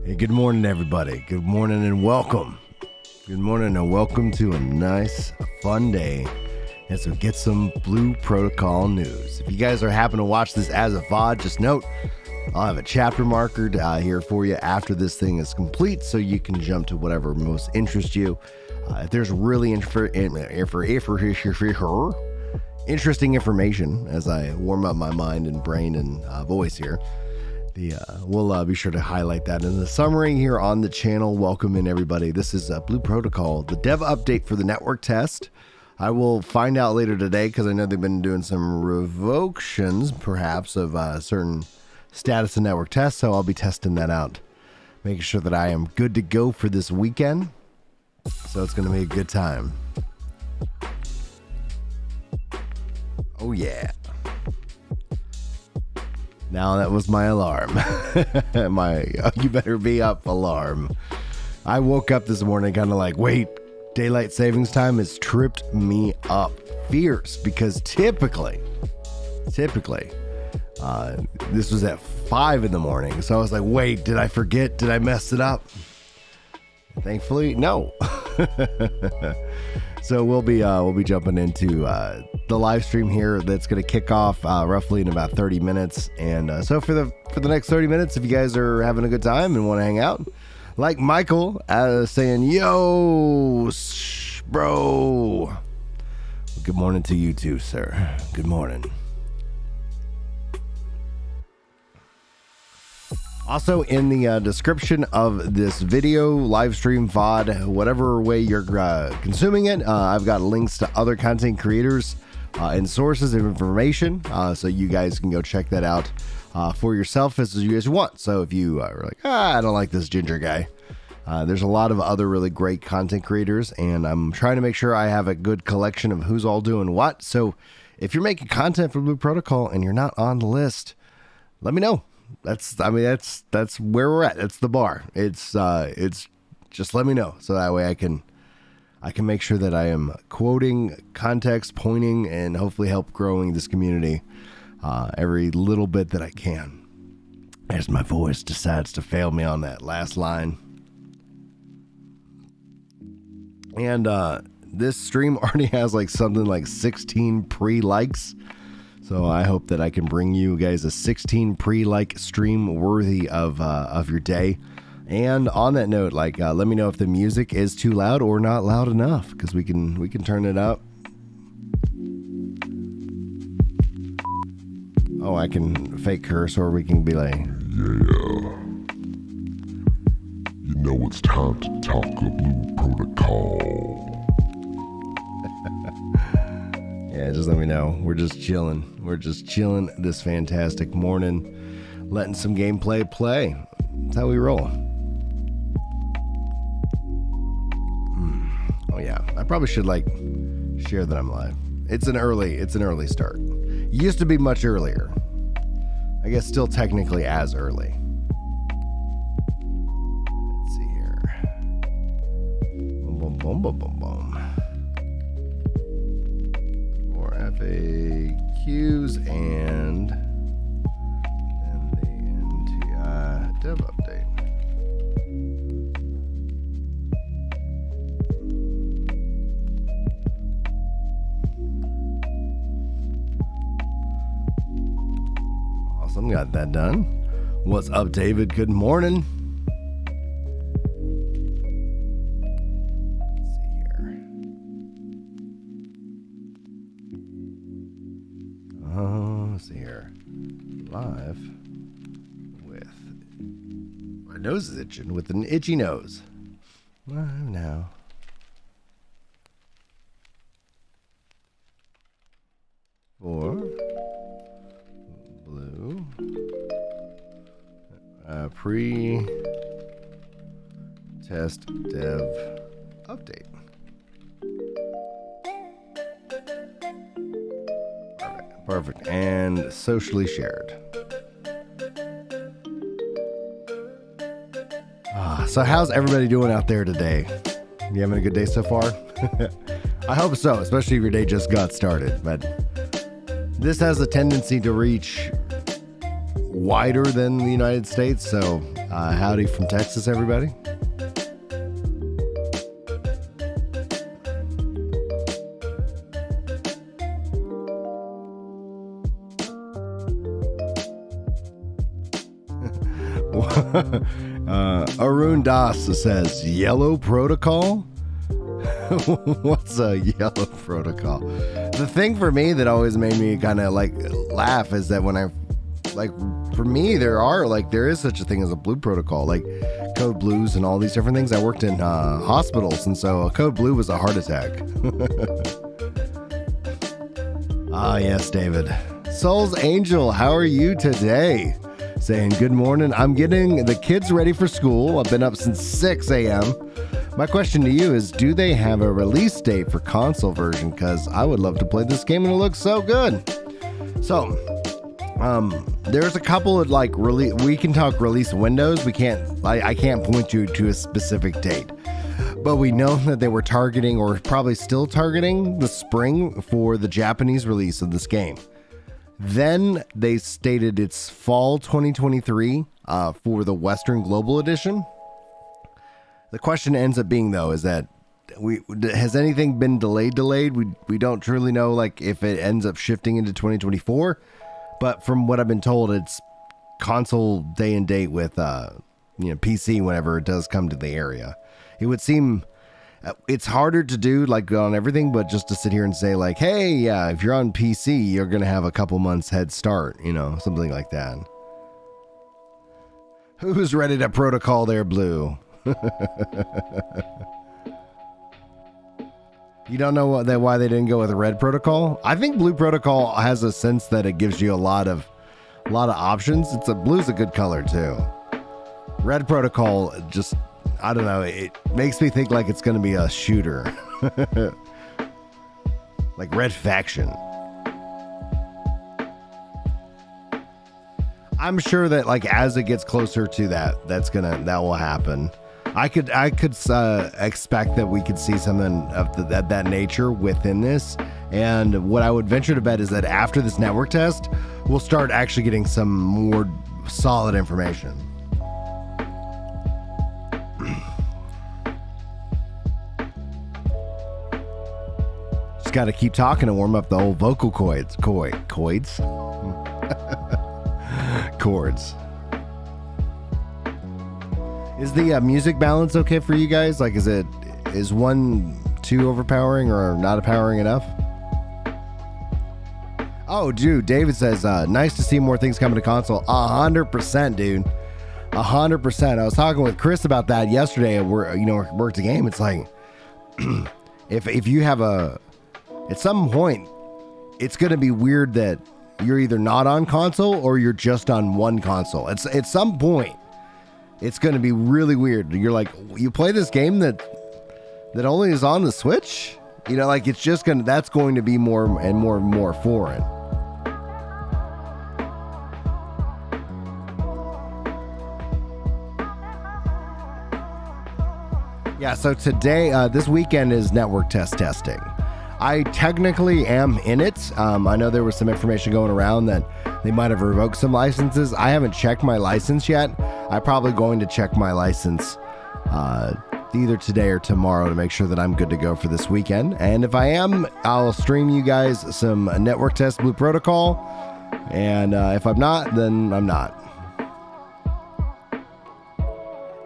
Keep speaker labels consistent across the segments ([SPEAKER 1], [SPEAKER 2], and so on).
[SPEAKER 1] Hey, good morning, everybody. Good morning and welcome. Good morning and welcome to a nice, fun day as we get some Blue Protocol news. If you guys are happen to watch this as a VOD, just note I'll have a chapter marker here for you after this thing is complete, so you can jump to whatever most interests you. If there's really interesting information as I warm up my mind and brain and voice here, we'll be sure to highlight that in the summary here on the channel. Welcome in, everybody. This is Blue Protocol, the dev update for the network test. I will find out later today because I know they've been doing some revocations, perhaps, of certain status of network tests, so I'll be testing that out, making sure that I am good to go for this weekend. So it's going to be a good time. Oh, yeah. Now that was my alarm. You better be up alarm. I woke up this morning kind of like, wait, daylight savings time has tripped me up fierce because typically, this was at 5 in the morning. So I was like, wait, did I forget? Did I mess it up? Thankfully, no. So we'll be jumping into the live stream here that's going to kick off roughly in about 30 minutes. And so for the next 30 minutes, if you guys are having a good time and want to hang out, like Michael saying, yo, bro. Well, good morning to you too, sir. Good morning. Also, in the description of this video, live stream, VOD, whatever way you're consuming it, I've got links to other content creators and sources of information, so you guys can go check that out for yourself as you guys want. So if you are like, I don't like this ginger guy, there's a lot of other really great content creators, and I'm trying to make sure I have a good collection of who's all doing what. So if you're making content for Blue Protocol and you're not on the list, let me know. That's where we're at. That's the bar. It's just let me know, so that way I can make sure that I am quoting, context, pointing, and hopefully help growing this community every little bit that I can. As my voice decides to fail me on that last line. And this stream already has like something like 16 pre-likes. So I hope that I can bring you guys a 16 pre-like stream worthy of your day. And on that note, like let me know if the music is too loud or not loud enough, because we can turn it up. Oh, I can fake curse, or we can be like,
[SPEAKER 2] yeah. You know it's time to talk a Blue Protocol.
[SPEAKER 1] Yeah, just let me know. We're just chilling. We're just chilling this fantastic morning, letting some gameplay play. That's how we roll. Oh yeah, I probably should like share that I'm live. It's an early start. It used to be much earlier. I guess still technically as early. Let's see here. Boom, boom, boom, boom, boom, boom. FAQs and the NTI dev update. Awesome, got that done. What's up, David? Good morning. Let's see here. Live with my nose is itching with an itchy nose. Live now. For Blue pre-test dev update. Perfect. And socially shared. So how's everybody doing out there today? You having a good day so far? I hope so, especially if your day just got started. But this has a tendency to reach wider than the United States. So howdy from Texas, everybody. Arun Das says, yellow protocol? What's a yellow protocol? The thing for me that always made me kind of like laugh is that when for me, there is such a thing as a blue protocol, like code blues and all these different things. I worked in hospitals, and so a code blue was a heart attack. Ah, yes, David. Soul's Angel, how are you today? Saying good morning. I'm getting the kids ready for school. I've been up since 6 a.m. My question to you is, do they have a release date for console version? Because I would love to play this game and it looks so good. So, there's a couple of we can talk release windows. I can't point you to a specific date. But we know that they were targeting, or probably still targeting, the spring for the Japanese release of this game. Then they stated it's fall 2023 for the Western Global Edition. The question ends up being, though, is that has anything been delayed? We don't truly know, like, if it ends up shifting into 2024. But from what I've been told, it's console day and date with PC whenever it does come to the area. It would seem it's harder to do like on everything, but just to sit here and say like, hey, yeah, if you're on PC, you're going to have a couple months head start, something like that. Who's ready to protocol their blue? You don't know why they didn't go with a red protocol? I think blue protocol has a sense that it gives you a lot of options. Blue's a good color too. Red protocol just, I don't know, it makes me think like it's going to be a shooter. Like Red Faction. I'm sure that like as it gets closer to that will happen. I could expect that we could see something of that nature within this. And what I would venture to bet is that after this network test, we'll start actually getting some more solid information. Just got to keep talking to warm up the old vocal cords. Chords. Is the music balance okay for you guys? Like, is one too overpowering or not powering enough? Oh, dude, David says, nice to see more things coming to console. 100%, dude. 100%. I was talking with Chris about that yesterday. Worked the game. It's like, if you have at some point, it's going to be weird that you're either not on console or you're just on one console. At some point, it's going to be really weird. You're like, you play this game that only is on the Switch? It's just that's going to be more and more foreign. Yeah, so today, this weekend is network testing. I technically am in it. I know there was some information going around that they might have revoked some licenses. I haven't checked my license yet. I'm probably going to check my license either today or tomorrow to make sure that I'm good to go for this weekend. And if I am, I'll stream you guys some network test Blue Protocol. And if I'm not, then I'm not.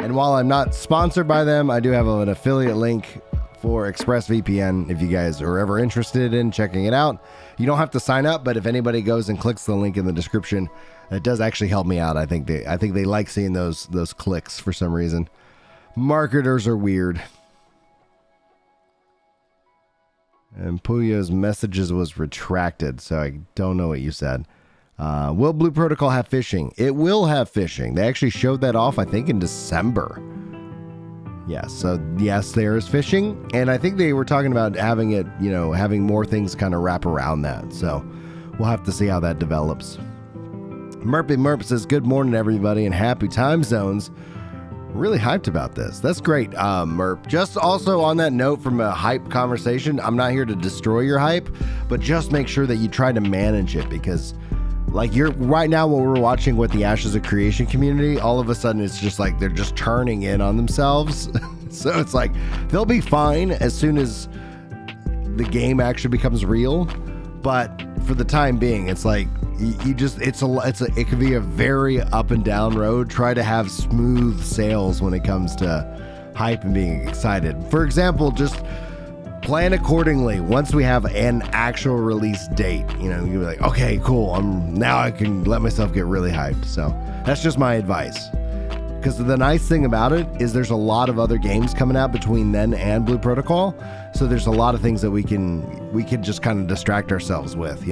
[SPEAKER 1] And while I'm not sponsored by them, I do have an affiliate link for ExpressVPN if you guys are ever interested in checking it out. You don't have to sign up, but if anybody goes and clicks the link in the description, it does actually help me out. I think they like seeing those clicks for some reason. Marketers are weird. And Puyo's messages was retracted, so I don't know what you said. Will Blue Protocol have fishing? It will have fishing. They actually showed that off, I think, in December. Yes, so yes, there is fishing, and I think they were talking about having it, having more things kind of wrap around that. So we'll have to see how that develops. Murpy Murp says, good morning, everybody, and happy time zones. Really hyped about this. That's great, Murp. Just also on that note from a hype conversation, I'm not here to destroy your hype, but just make sure that you try to manage it, because Like you're right now, what we're watching with the Ashes of Creation community, all of a sudden it's just like they're just turning in on themselves. So it's like they'll be fine as soon as the game actually becomes real. But for the time being, it's like it could be a very up and down road. Try to have smooth sails when it comes to hype and being excited. For example, just plan accordingly. Once we have an actual release date, you'll be like, okay, cool. Now I can let myself get really hyped. So that's just my advice. Because the nice thing about it is there's a lot of other games coming out between then and Blue Protocol. So there's a lot of things that we can just kind of distract ourselves with,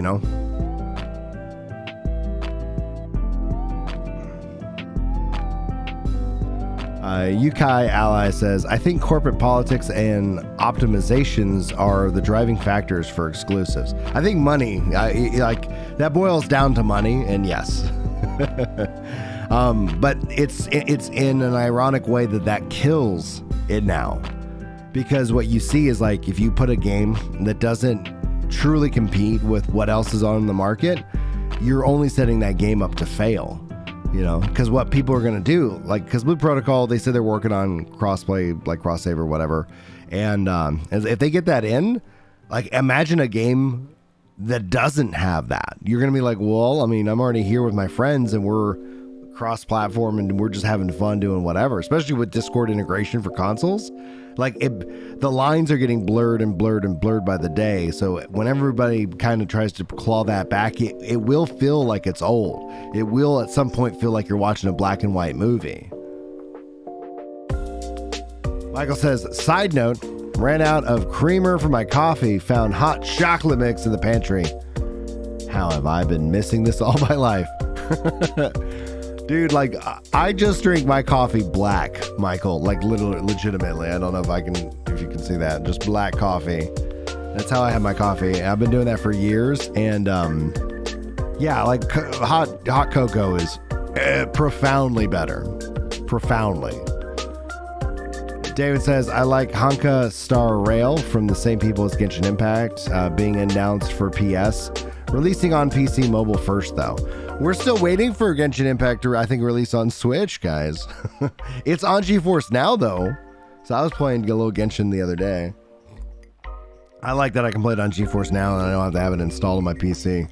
[SPEAKER 1] Yukai Ally says, I think corporate politics and optimizations are the driving factors for exclusives. I think money, that boils down to money, and yes. But it's in an ironic way that kills it now. Because what you see is like, if you put a game that doesn't truly compete with what else is on the market, you're only setting that game up to fail. Because what people are going to do, because Blue Protocol, they say they're working on crossplay, like cross save or whatever. And if they get that in, imagine a game that doesn't have that. You're going to be like, well, I'm already here with my friends and we're cross-platform and we're just having fun doing whatever, especially with Discord integration for consoles. The lines are getting blurred and blurred and blurred by the day. So when everybody kind of tries to claw that back, it will feel like it's old. It will at some point feel like you're watching a black and white movie. Michael says, side note, ran out of creamer for my coffee, found hot chocolate mix in the pantry. How have I been missing this all my life? Dude, I just drink my coffee black, Michael, literally, legitimately. I don't know if you can see that. Just black coffee. That's how I have my coffee. I've been doing that for years. And, hot cocoa is profoundly better. Profoundly. David says, I like Honka Star Rail from the same people as Genshin Impact, being announced for PS. Releasing on PC mobile first, though. We're still waiting for Genshin Impact to, I think, release on Switch, guys. It's on GeForce Now, though. So I was playing a little Genshin the other day. I like that I can play it on GeForce Now and I don't have to have it installed on my PC.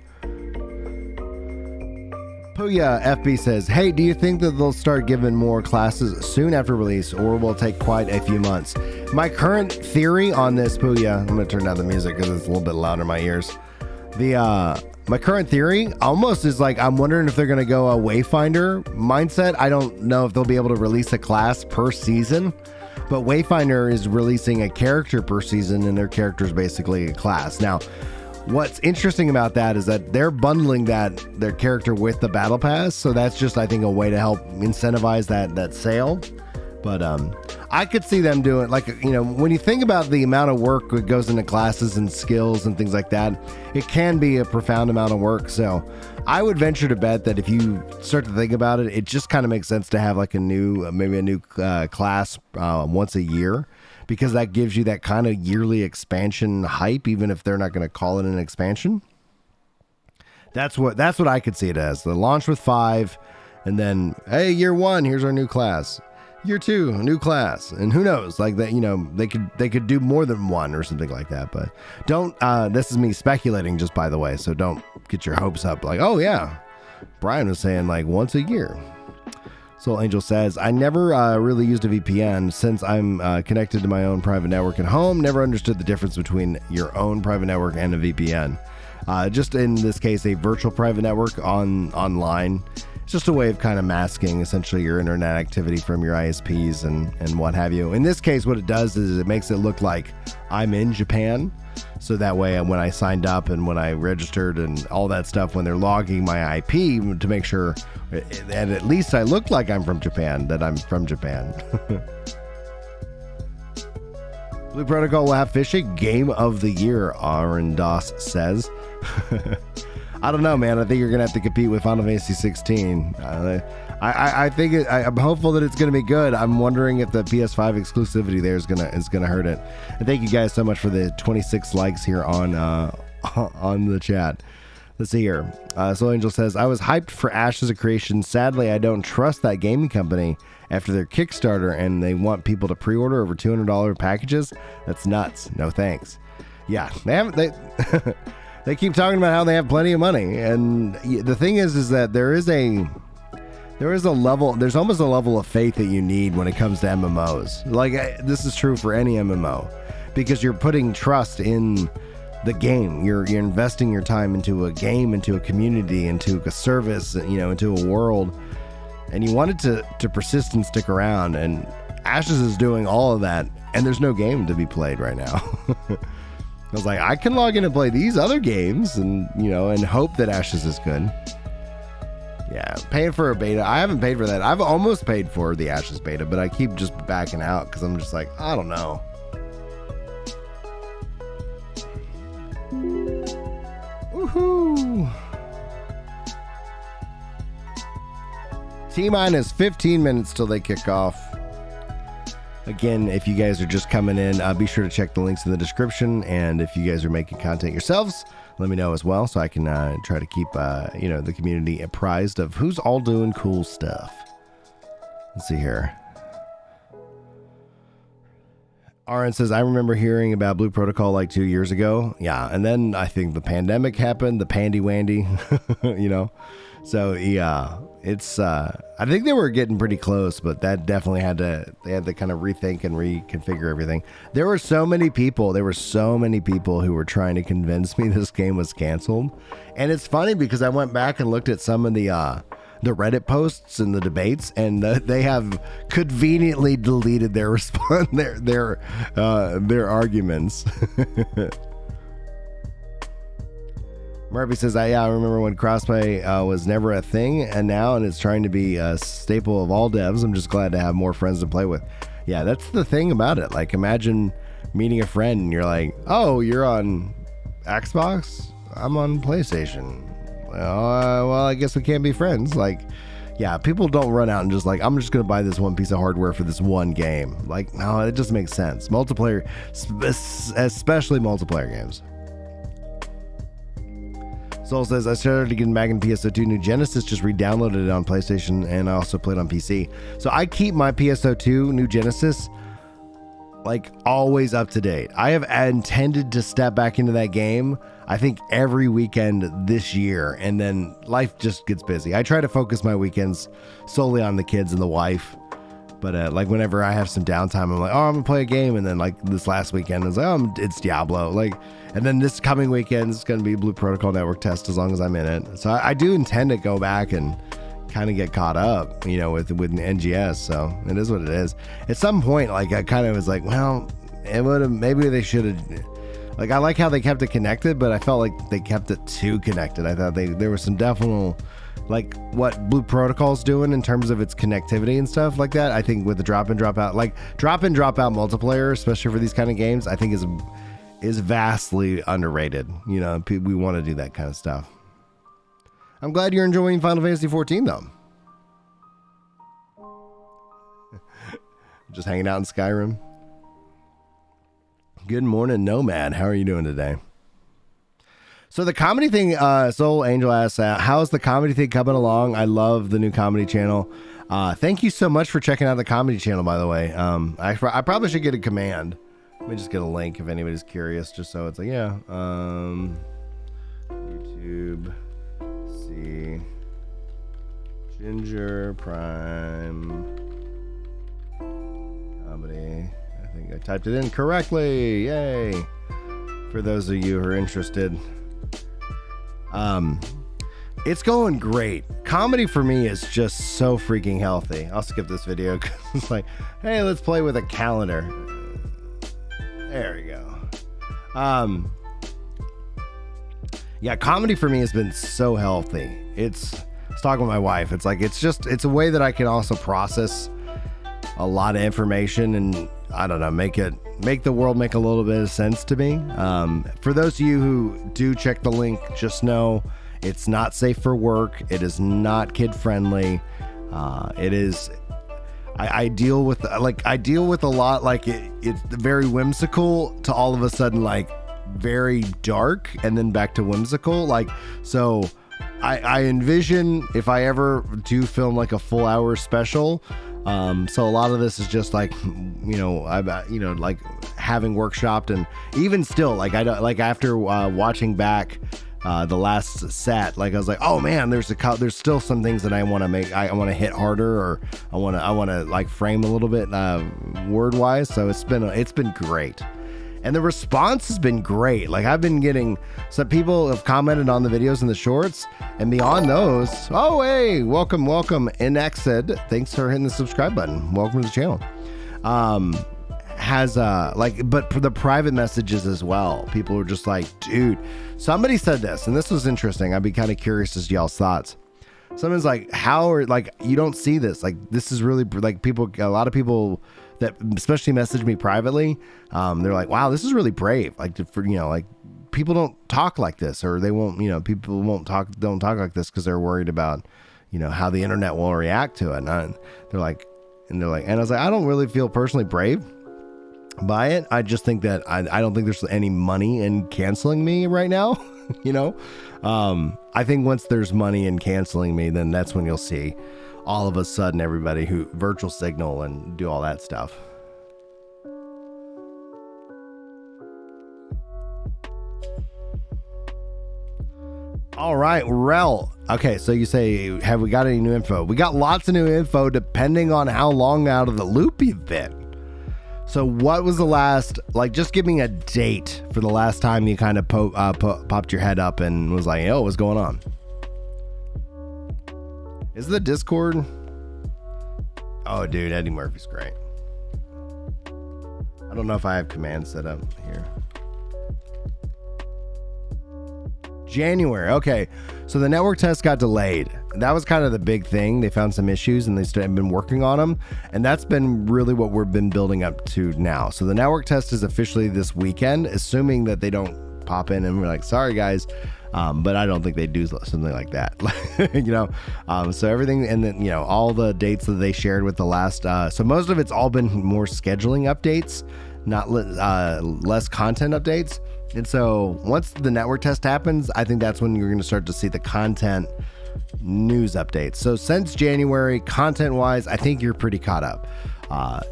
[SPEAKER 1] Puya FB says, hey, do you think that they'll start giving more classes soon after release or will it take quite a few months? My theory on this, Puya, I'm going to turn down the music because it's a little bit loud in my ears. My current theory almost is I'm wondering if they're going to go a Wayfinder mindset. I don't know if they'll be able to release a class per season, but Wayfinder is releasing a character per season and their character is basically a class. Now, what's interesting about that is that they're bundling their character with the battle pass. So that's just, I think, a way to help incentivize that sale. But I could see them doing, when you think about the amount of work that goes into classes and skills and things like that, it can be a profound amount of work. So I would venture to bet that if you start to think about it, it just kind of makes sense to have maybe a new class once a year, because that gives you that kind of yearly expansion hype, even if they're not going to call it an expansion. That's what I could see it as. The launch with 5, and then, hey, year 1, here's our new class. Year 2, a new class, and who knows, they could do more than one or something like that. But don't, this is me speculating, just by the way, so don't get your hopes up oh yeah, Brian was saying once a year. Soul Angel says, I never really used a VPN since I'm connected to my own private network at home. Never understood the difference between your own private network and a VPN. Just in this case, a virtual private network online. It's just a way of kind of masking essentially your internet activity from your ISPs and what have you. In this case, what it does is it makes it look like I'm in Japan. So that way, when I signed up and when I registered and all that stuff, when they're logging my IP to make sure that at least I look like I'm from Japan, that I'm from Japan. Blue Protocol will have fishing Game of the Year, Arendos says. I don't know, man. I think you're going to have to compete with Final Fantasy 16. I think I'm hopeful that it's going to be good. I'm wondering if the PS5 exclusivity there is going to hurt it. And thank you guys so much for the 26 likes here on the chat. Let's see here. Soul Angel says, I was hyped for Ashes of Creation. Sadly, I don't trust that gaming company after their Kickstarter, and they want people to pre-order over $200 packages. That's nuts. No thanks. Yeah, they keep talking about how they have plenty of money, and the thing is that there's almost a level of faith that you need when it comes to MMOs. Like, this is true for any MMO, because you're putting trust in the game. You're investing your time into a game, into a community, into a service, into a world, and you want it to persist and stick around. And Ashes is doing all of that, and there's no game to be played right now. I was like, I can log in and play these other games, and and hope that Ashes is good. Yeah, paying for a beta. I haven't paid for that. I've almost paid for the Ashes beta, but I keep just backing out because I'm just like, I don't know. Woohoo! T-minus 15 minutes till they kick off. Again, if you guys are just coming in, be sure to check the links in the description. And if you guys are making content yourselves, let me know as well, so I can try to keep the community apprised of who's all doing cool stuff. Let's see here. Aaron says, I remember hearing about Blue Protocol like 2 years ago. Yeah, and then I think the pandemic happened, the pandy-wandy, So, yeah, it's, I think they were getting pretty close, but that definitely they had to kind of rethink and reconfigure everything. There were so many people who were trying to convince me this game was canceled. And it's funny because I went back and looked at some of the Reddit posts and the debates, and they have conveniently deleted their response, their arguments. Murphy says, I remember when crossplay was never a thing, and it's trying to be a staple of all devs. I'm just glad to have more friends to play with. Yeah, that's the thing about it. Like, imagine meeting a friend and you're like, oh, you're on Xbox? I'm on PlayStation. Well, I guess we can't be friends. Like, yeah, people don't run out and just like, I'm just going to buy this one piece of hardware for this one game. Like, no, it just makes sense. Multiplayer, especially multiplayer games. Soul says, I started getting back in PSO2 New Genesis, just re-downloaded it on PlayStation, and I also played on PC. So I keep my PSO2 New Genesis like always up to date. I have intended to step back into that game, I think, every weekend this year, and then life just gets busy. I try to focus my weekends solely on the kids and the wife, but like whenever I have some downtime, I'm like, oh, I'm gonna play a game, and then like this last weekend, I was like, oh, it's Diablo, like, and then this coming weekend it's gonna be Blue Protocol Network test as long as I'm in it. So I do intend to go back and kind of get caught up, with NGS. So it is what it is. At some point, like, I kind of was like, well, it would have, maybe they should have, like, I like how they kept it connected, but I felt like they kept it too connected. I thought there was some definite, like, what Blue Protocol's doing in terms of its connectivity and stuff like that. I think with the drop in, drop out, like drop in, drop out multiplayer, especially for these kind of games, I think is vastly underrated. We want to do that kind of stuff. I'm glad you're enjoying Final Fantasy 14 though. Just hanging out in Skyrim. Good morning, Nomad. How are you doing today? So the comedy thing, Soul Angel asks, how's the comedy thing coming along? I love the new comedy channel. Thank you so much for checking out the comedy channel, by the way. I probably should get a command. Let me just get a link if anybody's curious, just so it's like, yeah. YouTube. See. Ginger Prime. Comedy. I think I typed it in correctly. Yay. For those of you who are interested. It's going great. Comedy for me is just so freaking healthy. I'll skip this video because it's like, hey, let's play with a calendar. There we go. Yeah, comedy for me has been so healthy. I was talking with my wife. It's like, it's a way that I can also process a lot of information and, I don't know, make the world make a little bit of sense to me. For those of you who do check the link, just know it's not safe for work. It is not kid friendly. It is, I deal with a lot, like it's very whimsical to all of a sudden like very dark and then back to whimsical. Like, so I envision if I ever do film like a full hour special. So a lot of this is just like, like having workshopped, and even still, like I don't like after watching back the last set, like I was like, oh man, there's still some things that I want to make. I want to hit harder, or I want to like frame a little bit word wise. So it's been great. And the response has been great. Like I've been getting some people have commented on the videos and the shorts, and beyond those, oh hey, welcome, Inexed. Thanks for hitting the subscribe button. Welcome to the channel. But for the private messages as well, people are just like, dude, somebody said this, and this was interesting. I'd be kind of curious as to y'all's thoughts. Someone's like, how are, like, you don't see this, like, this is really like a lot of people that especially message me privately, they're like, wow, this is really brave. Like, like people don't talk like this, or they won't, people don't talk like this because they're worried about, how the internet will react to it. And they're like, and I was like, I don't really feel personally brave by it. I just think that I don't think there's any money in canceling me right now. I think once there's money in canceling me, then that's when you'll see all of a sudden everybody who virtual signal and do all that stuff. All right, Rel. Okay, so you say, have we got any new info? We got lots of new info depending on how long out of the loop you've been. So what was the last, like, just give me a date for the last time you kind of popped your head up and was like, oh, what's going on? Is the Discord? Oh, dude, Eddie Murphy's great. I don't know if I have commands set up here. January. Okay. So the network test got delayed. That was kind of the big thing. They found some issues and they've been working on them. And that's been really what we've been building up to now. So the network test is officially this weekend, assuming that they don't pop in and we're like, sorry guys. But I don't think they do something like that, so everything, and then, all the dates that they shared with the last, so most of it's all been more scheduling updates, not less content updates. And so once the network test happens, I think that's when you're going to start to see the content news updates. So since January, content wise, I think you're pretty caught up.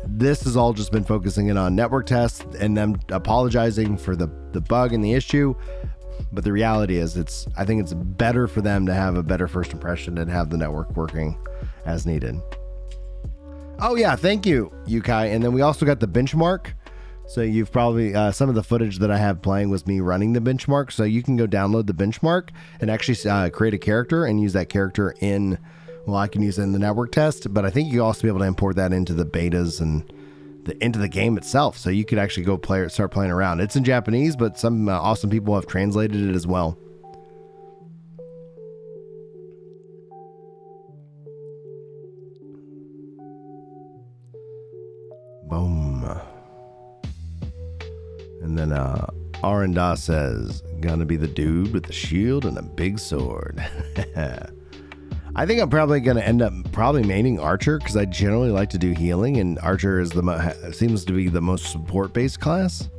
[SPEAKER 1] This has all just been focusing in on network tests and them apologizing for the bug and the issue. But the reality is I think it's better for them to have a better first impression and have the network working as needed. Oh yeah, thank you, Yukai. And then we also got the benchmark. So you've probably, some of the footage that I have playing was me running the benchmark. So you can go download the benchmark and actually create a character and use that character I can use it in the network test, but I think you also be able to import that into the betas and into the game itself. So you could actually go start playing around. It's in Japanese, but some awesome people have translated it as well. Boom. And then Aranda says, gonna be the dude with the shield and a big sword. I think I'm probably going to end up maining Archer because I generally like to do healing, and Archer is seems to be the most support-based class.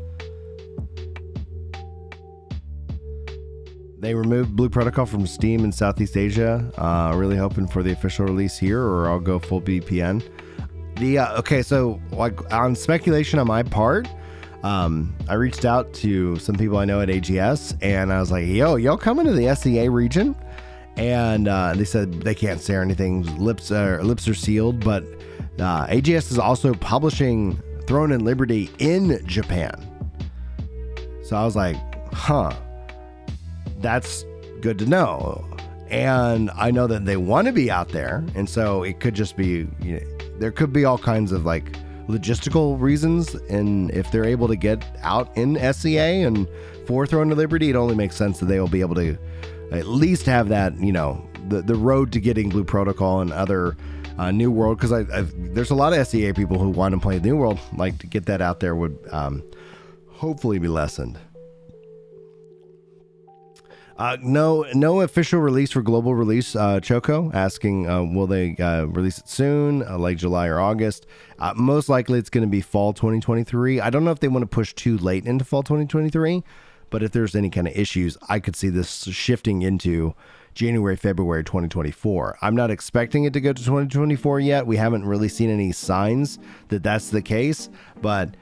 [SPEAKER 1] They removed Blue Protocol from Steam in Southeast Asia. Really hoping for the official release here, or I'll go full VPN. Okay, so like on speculation on my part, I reached out to some people I know at AGS, and I was like, yo, y'all coming to the SEA region? And they said they can't say anything. Lips are sealed. But AGS is also publishing Throne and Liberty in Japan. So I was like, that's good to know. And I know that they want to be out there. And so it could just be, there could be all kinds of like logistical reasons. And if they're able to get out in SEA and for Throne and Liberty, it only makes sense that they will be able to at least have that, the road to getting Blue Protocol and other New World, because there's a lot of SEA people who want to play New World. Like to get that out there would hopefully be lessened. No official release for global release. Choco asking, will they release it soon, like July or August? Most likely it's going to be fall 2023. I don't know if they want to push too late into fall 2023. But if there's any kind of issues, I could see this shifting into January, February 2024. I'm not expecting it to go to 2024 yet. We haven't really seen any signs that that's the case. But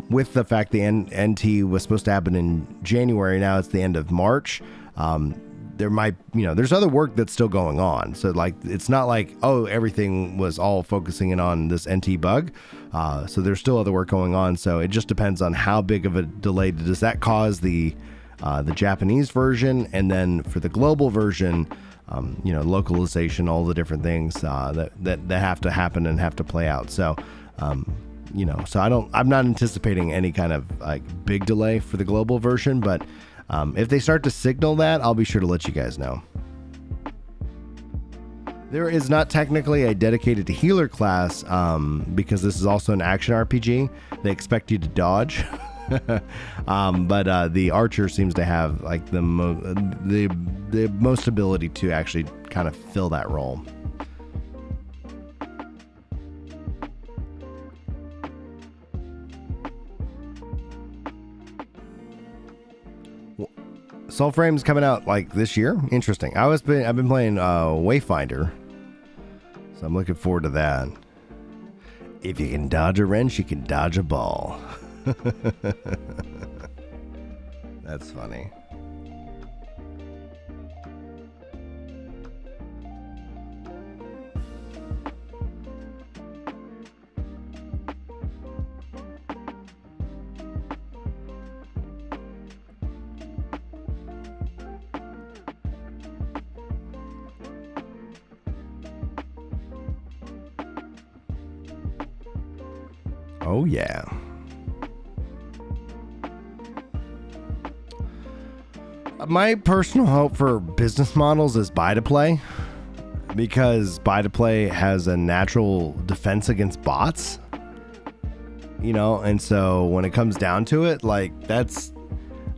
[SPEAKER 1] with the fact the NT was supposed to happen in January, now it's the end of March. There might, there's other work that's still going on. So like, it's not like, oh, everything was all focusing in on this NT bug. So there's still other work going on. So it just depends on how big of a delay does that cause the Japanese version. And then for the global version, localization, all the different things that have to happen and have to play out. So, so I'm not anticipating any kind of like big delay for the global version, but if they start to signal that, I'll be sure to let you guys know. There is not technically a dedicated healer class because this is also an action RPG. They expect you to dodge. But the archer seems to have like the most ability to actually kind of fill that role. Soulframe's coming out like this year. Interesting. I've been playing Wayfinder, so I'm looking forward to that. If you can dodge a wrench, you can dodge a ball. That's funny. Oh, yeah. My personal hope for business models is buy-to-play, because buy-to-play has a natural defense against bots, and so when it comes down to it, like, that's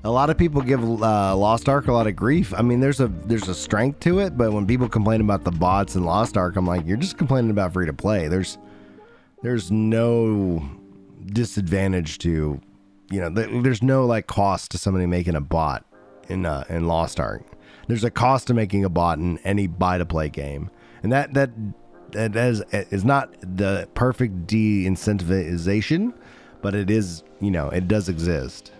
[SPEAKER 1] a lot of people give Lost Ark a lot of grief. I mean, there's a strength to it, but when people complain about the bots in Lost Ark, I'm like, you're just complaining about free-to-play. There's no disadvantage to, there's no like cost to somebody making a bot in Lost Ark. There's a cost to making a bot in any buy-to-play game, and that is not the perfect de-incentivization, but it is, it does exist.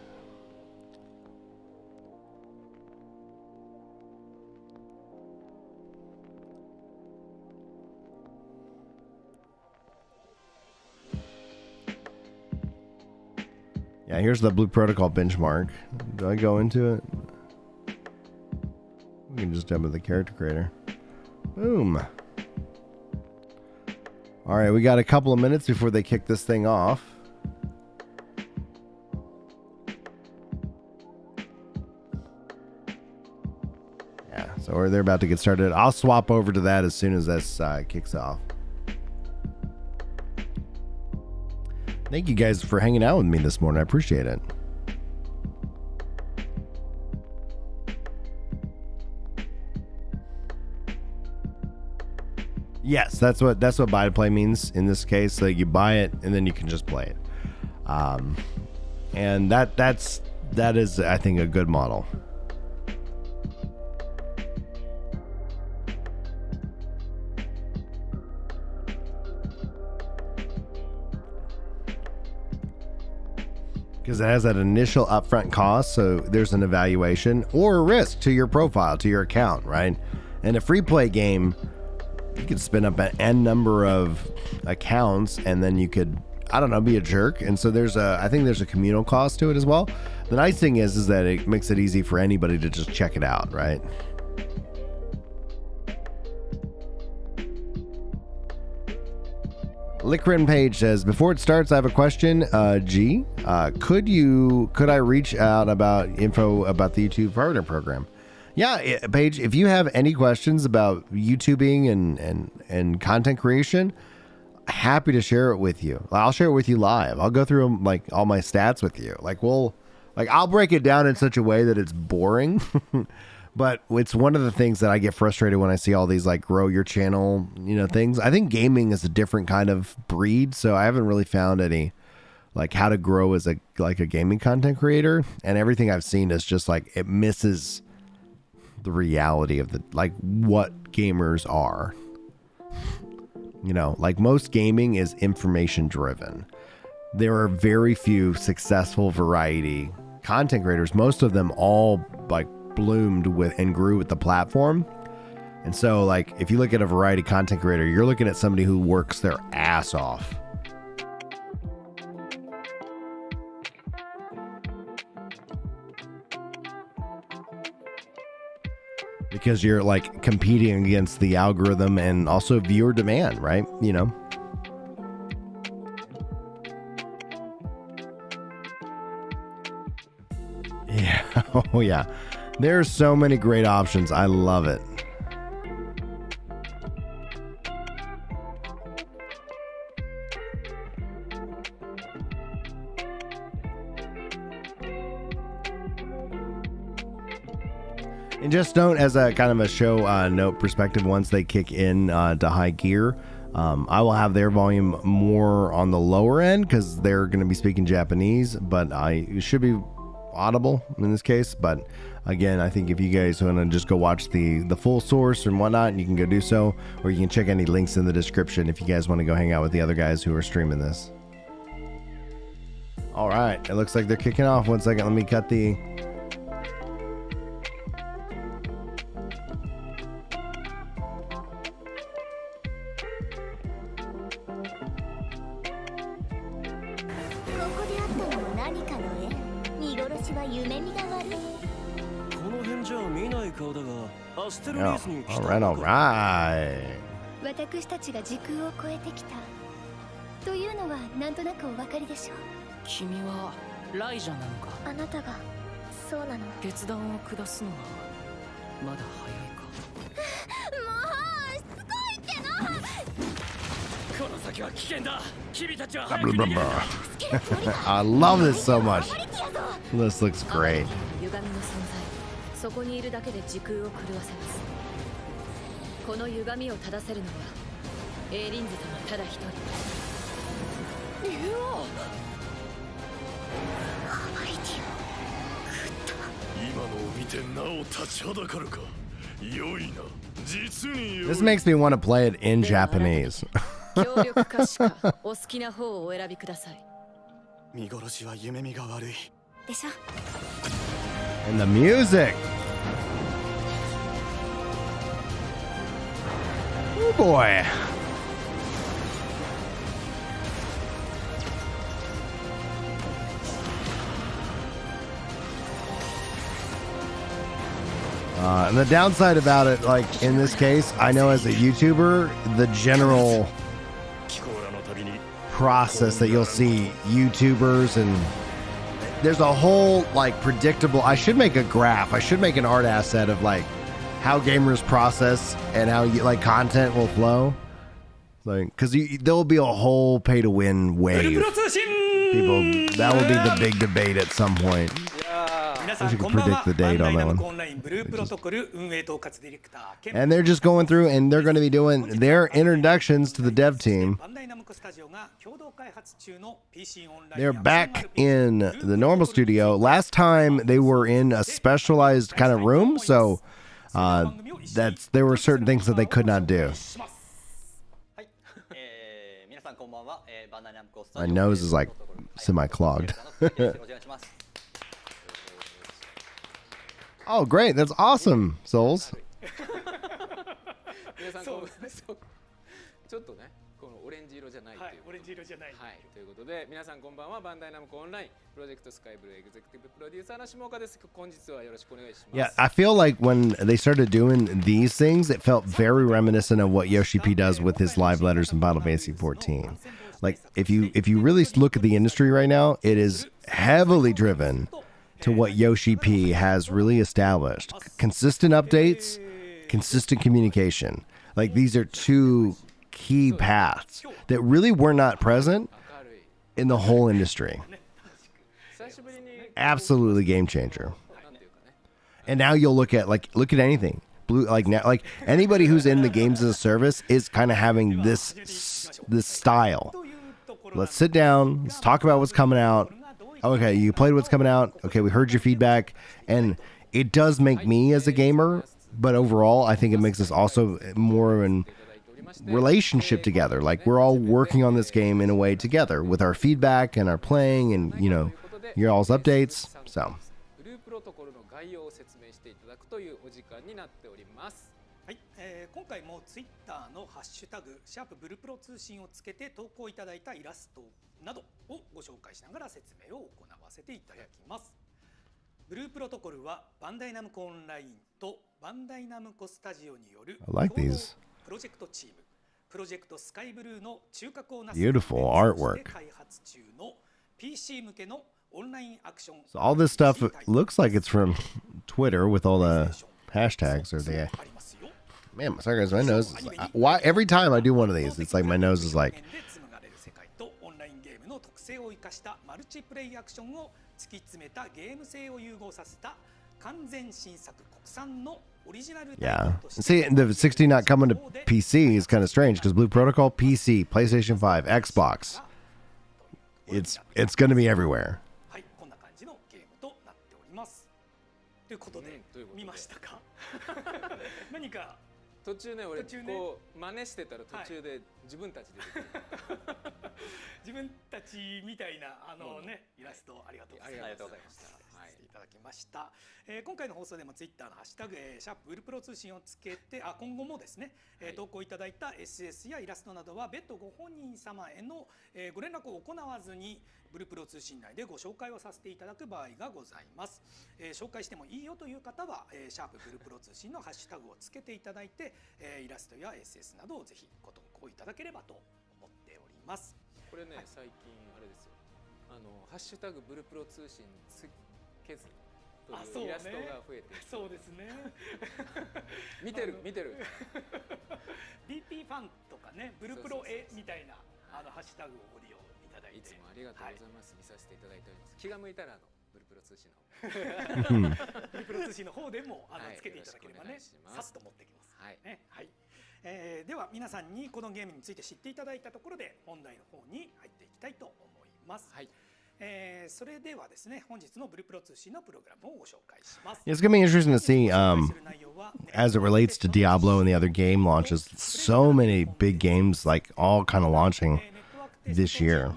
[SPEAKER 1] Yeah, here's the Blue Protocol benchmark. Do I go into it? We can just jump into the character creator. Boom. All right, we got a couple of minutes before they kick this thing off. Yeah, so they're about to get started. I'll swap over to that as soon as this kicks off. Thank you guys for hanging out with me this morning. I appreciate it. Yes, that's what buy to play means in this case. So you buy it and then you can just play it. And that is, I think, a good model. Because it has that initial upfront cost, so there's an evaluation or a risk to your profile, to your account, right? In a free play game, you could spin up an N number of accounts, and then you could, I don't know, be a jerk. And so I think there's a communal cost to it as well. The nice thing is that it makes it easy for anybody to just check it out, right? Lickrin Page says, before it starts, I have a question. G, could I reach out about info about the YouTube partner program? Yeah, Paige, if you have any questions about YouTubing and content creation, happy to share it with you. I'll share it with you live. I'll go through like all my stats with you. I'll break it down in such a way that it's boring. But it's one of the things that I get frustrated when I see all these like grow your channel, things. I think gaming is a different kind of breed, so I haven't really found any like how to grow as a gaming content creator, and everything I've seen is just like it misses the reality of the like what gamers are. You know, like most gaming is information driven. There are very few successful variety content creators. Most of them all like bloomed with and grew with the platform. And so like if you look at a variety content creator, you're looking at somebody who works their ass off. Because you're like competing against the algorithm and also viewer demand, right? You know. Yeah. Oh yeah. There's so many great options. I love it. And just note, as a kind of a show note perspective, once they kick in to high gear, I will have their volume more on the lower end because they're going to be speaking Japanese, but it should be audible in this case. But again, I think if you guys want to just go watch the full source and whatnot, you can go do so, or you can check any links in the description if you guys want to go hang out with the other guys who are streaming this. All right, it looks like they're kicking off. 1 second, let me cut the... all right.
[SPEAKER 3] 私たちが時空を超えてきたというのはなんとなくお分かりでしょう。
[SPEAKER 4] 君はライジャなのか。
[SPEAKER 3] あなたがそうなの。
[SPEAKER 4] 決断を下すのはまだ早いか。もうしつこいっての。この先は危険だ。君たちは早く逃げる。
[SPEAKER 1] I love this so much. This looks great.
[SPEAKER 4] 歪みの存在、そこにいるだけで時空を狂わせます。この歪みを正せるのはエーリンズ様ただ一人。竜王。
[SPEAKER 3] ハワイティオ。
[SPEAKER 5] 今のを見てなお立ちはだかるか。良いな。実に良い。
[SPEAKER 1] This makes me want to play it in Japanese.
[SPEAKER 4] 協力かしかお好きな方をお選びください。
[SPEAKER 5] 見殺しは夢見が悪い。
[SPEAKER 3] でしょ。
[SPEAKER 1] And the music. Oh boy. And the downside about it, like in this case, I know as a YouTuber, the general process that you'll see YouTubers, and there's a whole like predictable, I should make a graph, I should make an art asset of like how gamers process and how like content will flow, like because there'll be a whole pay to win wave. People, that will be the big debate at some point. I can predict the date on that one. And they're just going through and they're going to be doing their introductions to the dev team. They're back in the normal studio. Last time they were in a specialized kind of room, so there were certain things that they could not do. My nose is like semi-clogged. Oh, great. That's awesome, Souls.
[SPEAKER 6] ちょっとね、このオレンジ色じゃないっていう。はい、オレンジ色じゃない。はい、ということで、皆さんこんばんは。バンダイナムコオンラインプロジェクトスカイブルエグゼクティブプロデューサーの下岡です。本日はよろしくお願いします。
[SPEAKER 1] Yeah, I feel like when they started doing these things, it felt very reminiscent of what Yoshi P does with his live letters in Final Fantasy 14. Like, if you really look at the industry right now, it is heavily driven to what Yoshi P has really established. Consistent updates, consistent communication. Like, these are two key paths that really were not present in the whole industry. Absolutely game changer. And now you'll look at anything. Like anybody who's in the games as a service is kind of having this style let's sit down. Let's talk about what's coming out. Okay, you played what's coming out. Okay, we heard your feedback. And it does make me as a gamer, but overall, I think it makes us also more in relationship together. Like, we're all working on this game in a way together with our feedback and our playing and, you know, your all's updates. So.
[SPEAKER 6] ブループロトコルの概要を説明していただくというお時間になっております。
[SPEAKER 7] はい、今回もツイッターのハッシュタグシャープブルプロ通信をつけて投稿いただいたイラストなどをご紹介しながら説明を行わせていただきます。ブループロトコルはバンダイナムコオンラインとバンダイナムコスタジオによる
[SPEAKER 1] I like these.
[SPEAKER 7] プロジェクトチームプロジェクトスカイブルーの中核をなす
[SPEAKER 1] Beautiful artwork.
[SPEAKER 7] 開発中の PC 向けのオンラインアクション
[SPEAKER 1] So all this stuff looks like it's from Twitter with all the hashtags or the. Man, sorry guys, my nose is like, why every time I do one of these, it's like my nose is like.
[SPEAKER 7] 世界とオンラインゲームの特性を生かしたマルチプレイアクションを突き詰めたゲーム性を融合させた完全新作国産のオリジナル
[SPEAKER 1] Yeah. See, the 60 not coming to PC is kind of strange because Blue Protocol, PC, PlayStation 5, Xbox. It's going to be everywhere.
[SPEAKER 7] はい、こんな感じのゲームとなっております。ということで、見ましたか？何か
[SPEAKER 6] 途中ね、俺こう真似してたら途中で自分たちで出てくる。
[SPEAKER 7] 自分たちみたいなイラストありがとうございました。いただきました。今回の放送でもツイッターのハッシュタグシャープブルプロ通信をつけて今後もですね、投稿いただいた SS やイラストなどは別途ご本人様へのご連絡を行わずにブルプロ通信内でご紹介をさせていただく場合がございます。紹介してもいいよという方はシャープブルプロ通信のハッシュタグをつけていただいてイラストや SS などをぜひご投稿いただければと思っております。
[SPEAKER 6] これね、最近あれですよ、ハッシュタグブルプロ通信つけずというイラストが増えている。
[SPEAKER 7] そうですね。
[SPEAKER 6] 見てる。
[SPEAKER 7] BP ファンとかね、ブルプロ絵みたいなハッシュタグをご利用いただいて、
[SPEAKER 6] いつもありがとうございます。見させていただいております。気が向いたらブルプロ通信の
[SPEAKER 7] ブルプロ通信の方でもつけていただければね、さっと持ってきます。はい。では皆さんにこのゲームについて知っていただいたところで本題の方に入っていきたいと思います。はい。それではですね、本日のブルプロ通信のプログラムをご紹介します。
[SPEAKER 1] It's going to be interesting to see, as it relates to Diablo and the other game launches, so many big games, like all kind of launching this year.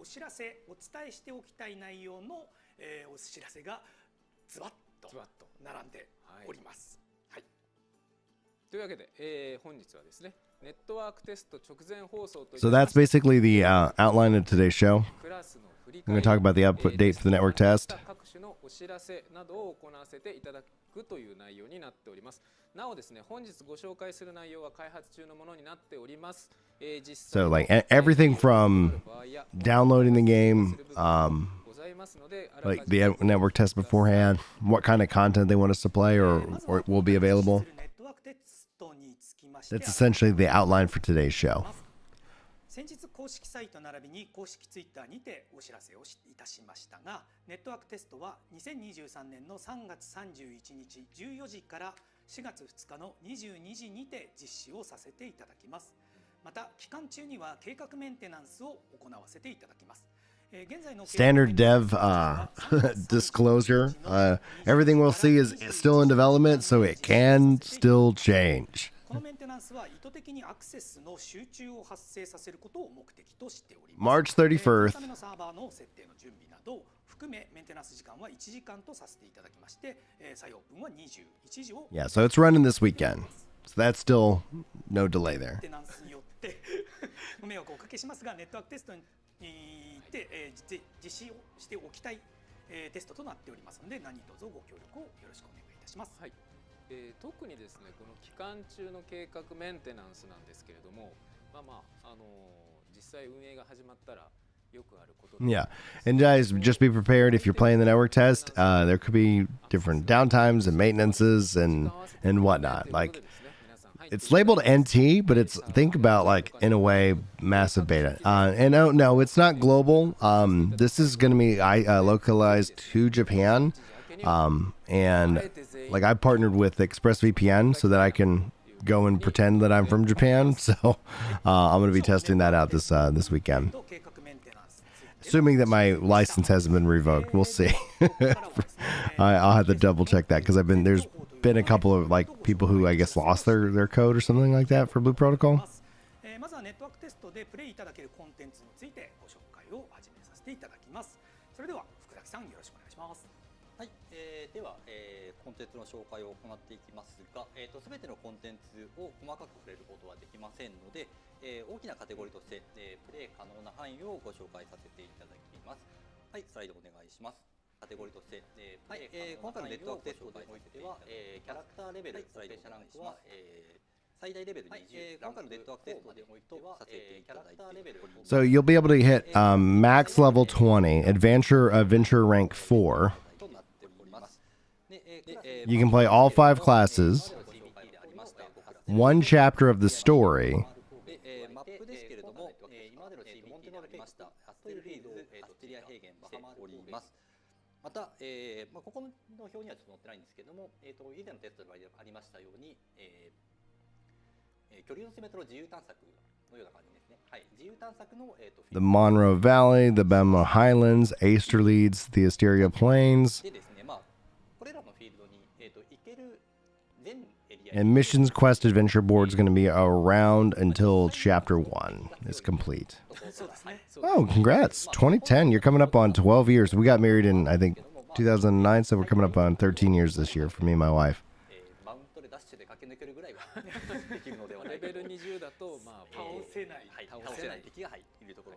[SPEAKER 7] お知らせ、お伝えしておきたい内容のお知らせがズバッと並んでおります。はい。
[SPEAKER 6] というわけで、本日はですね、ネットワークテスト直前放送という。
[SPEAKER 1] So that's basically the outline of today's show. I'm going to talk about the output date for the network test.
[SPEAKER 6] 各種のお知らせなどを行わせていただくという内容になっております。なおですね、本日ご紹介する内容は開発中のものになっております。
[SPEAKER 1] So like everything from downloading the game, like the network test beforehand, what kind of content they want us to play or will be available. That's essentially the outline for today's show.
[SPEAKER 7] 先日公式サイト並びに公式ツイッターにてお知らせをいたしましたが、ネットワークテストは2023年の3月31日14時から4月2日の22時にて実施をさせていただきます。また期間中には計画メンテナンスを行わせていただきます。
[SPEAKER 1] Standard dev disclosure. Everything we'll see is still in development, so it can still change.
[SPEAKER 7] このメンテナンスは意図的にアクセスの集中を発生させることを目的としております。
[SPEAKER 1] March 31st.
[SPEAKER 7] そのためのサーバーの設定の準備などを含めメンテナンス時間は1時間とさせていただきまして、再オープンは21時を。
[SPEAKER 1] Yeah, so it's running this weekend. So that's still no delay there.
[SPEAKER 7] メンテナンスによってご迷惑をおかけしますが、ネットワークテストにて、実施をしておきたい、テストとなっておりますので、何卒ご協力をよろしくお願いいたします。
[SPEAKER 6] はい。特にですね、この期間中の計画メンテナンスなんですけれども、実際運営が始まったらよくあることで。
[SPEAKER 1] Yeah, and guys, just be prepared if you're playing the network test. There could be different downtimes and maintenances and whatnot. Like it's labeled NT, but it's think about like in a way massive beta. And no, it's not global. This is going to be localized to Japan. And like I partnered with ExpressVPN so that I can go and pretend that I'm from Japan. So I'm going to be testing that out this weekend. Assuming that my license hasn't been revoked, we'll see. I'll have to double check that because there's been a couple of like people who I guess lost their code or something like that for Blue Protocol.
[SPEAKER 7] まずはネットワークテストでプレイいただけるコンテンツについてご紹介を始めさせていただきます。それでは福崎さんよろしくお願いします。
[SPEAKER 8] はい、では、コンテンツの紹介を行っていきますが、すべてのコンテンツを細かく触れることはできませんので、大きなカテゴリーとして、プレイ可能な範囲をご紹介させていただきます。はい、スライドお願いします。カテゴリーとして、今回のネットワークテストにおいては、キャラクターレベルスペシャルランクは、最大レベル20、今回のネットワークテストにおいては、キャラクターレベル
[SPEAKER 1] So you'll be able to hit max level 20, adventure rank 4. You can play all 5 classes, 1 chapter of the story.
[SPEAKER 8] マップですけれども、今までのチームモンテノールでましたアステルリーズ、アステリア平原しております。また、ここの表にはちょっと載ってないんですけども、以前のテストでありましたように、距離の攻めとの自由探索のような感じですね。はい、自由探索の、
[SPEAKER 1] The Monroe Valley, the Bema Highlands, Asterleads, the Asteria Plains.
[SPEAKER 8] でですね、これらのフィールドに、行ける全エリア
[SPEAKER 1] And Missions Quest Adventure Board is going to be around until Chapter 1 is complete. Oh, congrats. 2010. You're coming up on 12 years. We got married in, I think, 2009, so we're coming up on 13 years this year for me and my wife.
[SPEAKER 8] マウントでダッシュで駆け抜けるぐらいはできるのではないかと。
[SPEAKER 6] レベル20だと、
[SPEAKER 7] 倒せない。
[SPEAKER 8] 倒せない敵がいるところ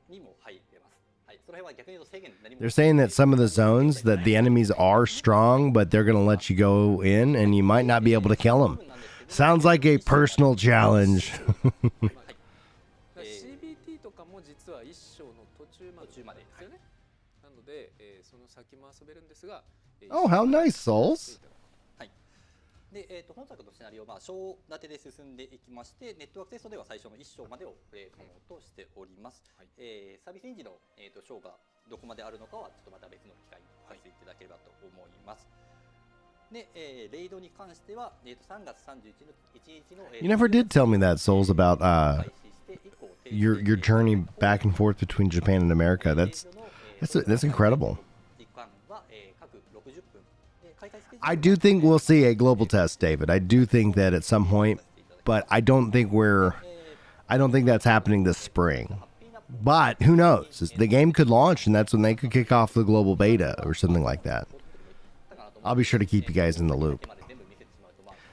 [SPEAKER 8] にも入れます。はい、その辺は逆に言うと制限何も。
[SPEAKER 1] They're saying that some of the zones that the enemies are strong, but they're going to let you go in and you might not be able to kill them. Sounds like a personal challenge.
[SPEAKER 6] CBT とかも実は一章の途中までですよね。なので、その先も遊べるんですが。
[SPEAKER 1] Oh, how nice, Souls.
[SPEAKER 8] はい。で、本作のシナリオは章立てで進んでいきまして、ネットワークテストでは最初の1章までをプレイ可能としております。サービスエンジンの章がどこまであるのかはちょっとまた別の機会にお話しいただければと思います。で、レイドに関しては、3月31日の
[SPEAKER 1] You never did tell me that, Souls, about your journey back and forth between Japan and America. That's incredible. I do think we'll see a global test, David. I do think that at some point, but I don't think that's happening this spring. But who knows? The game could launch, and that's when they could kick off the global beta or something like that. I'll be sure to keep you guys in the loop.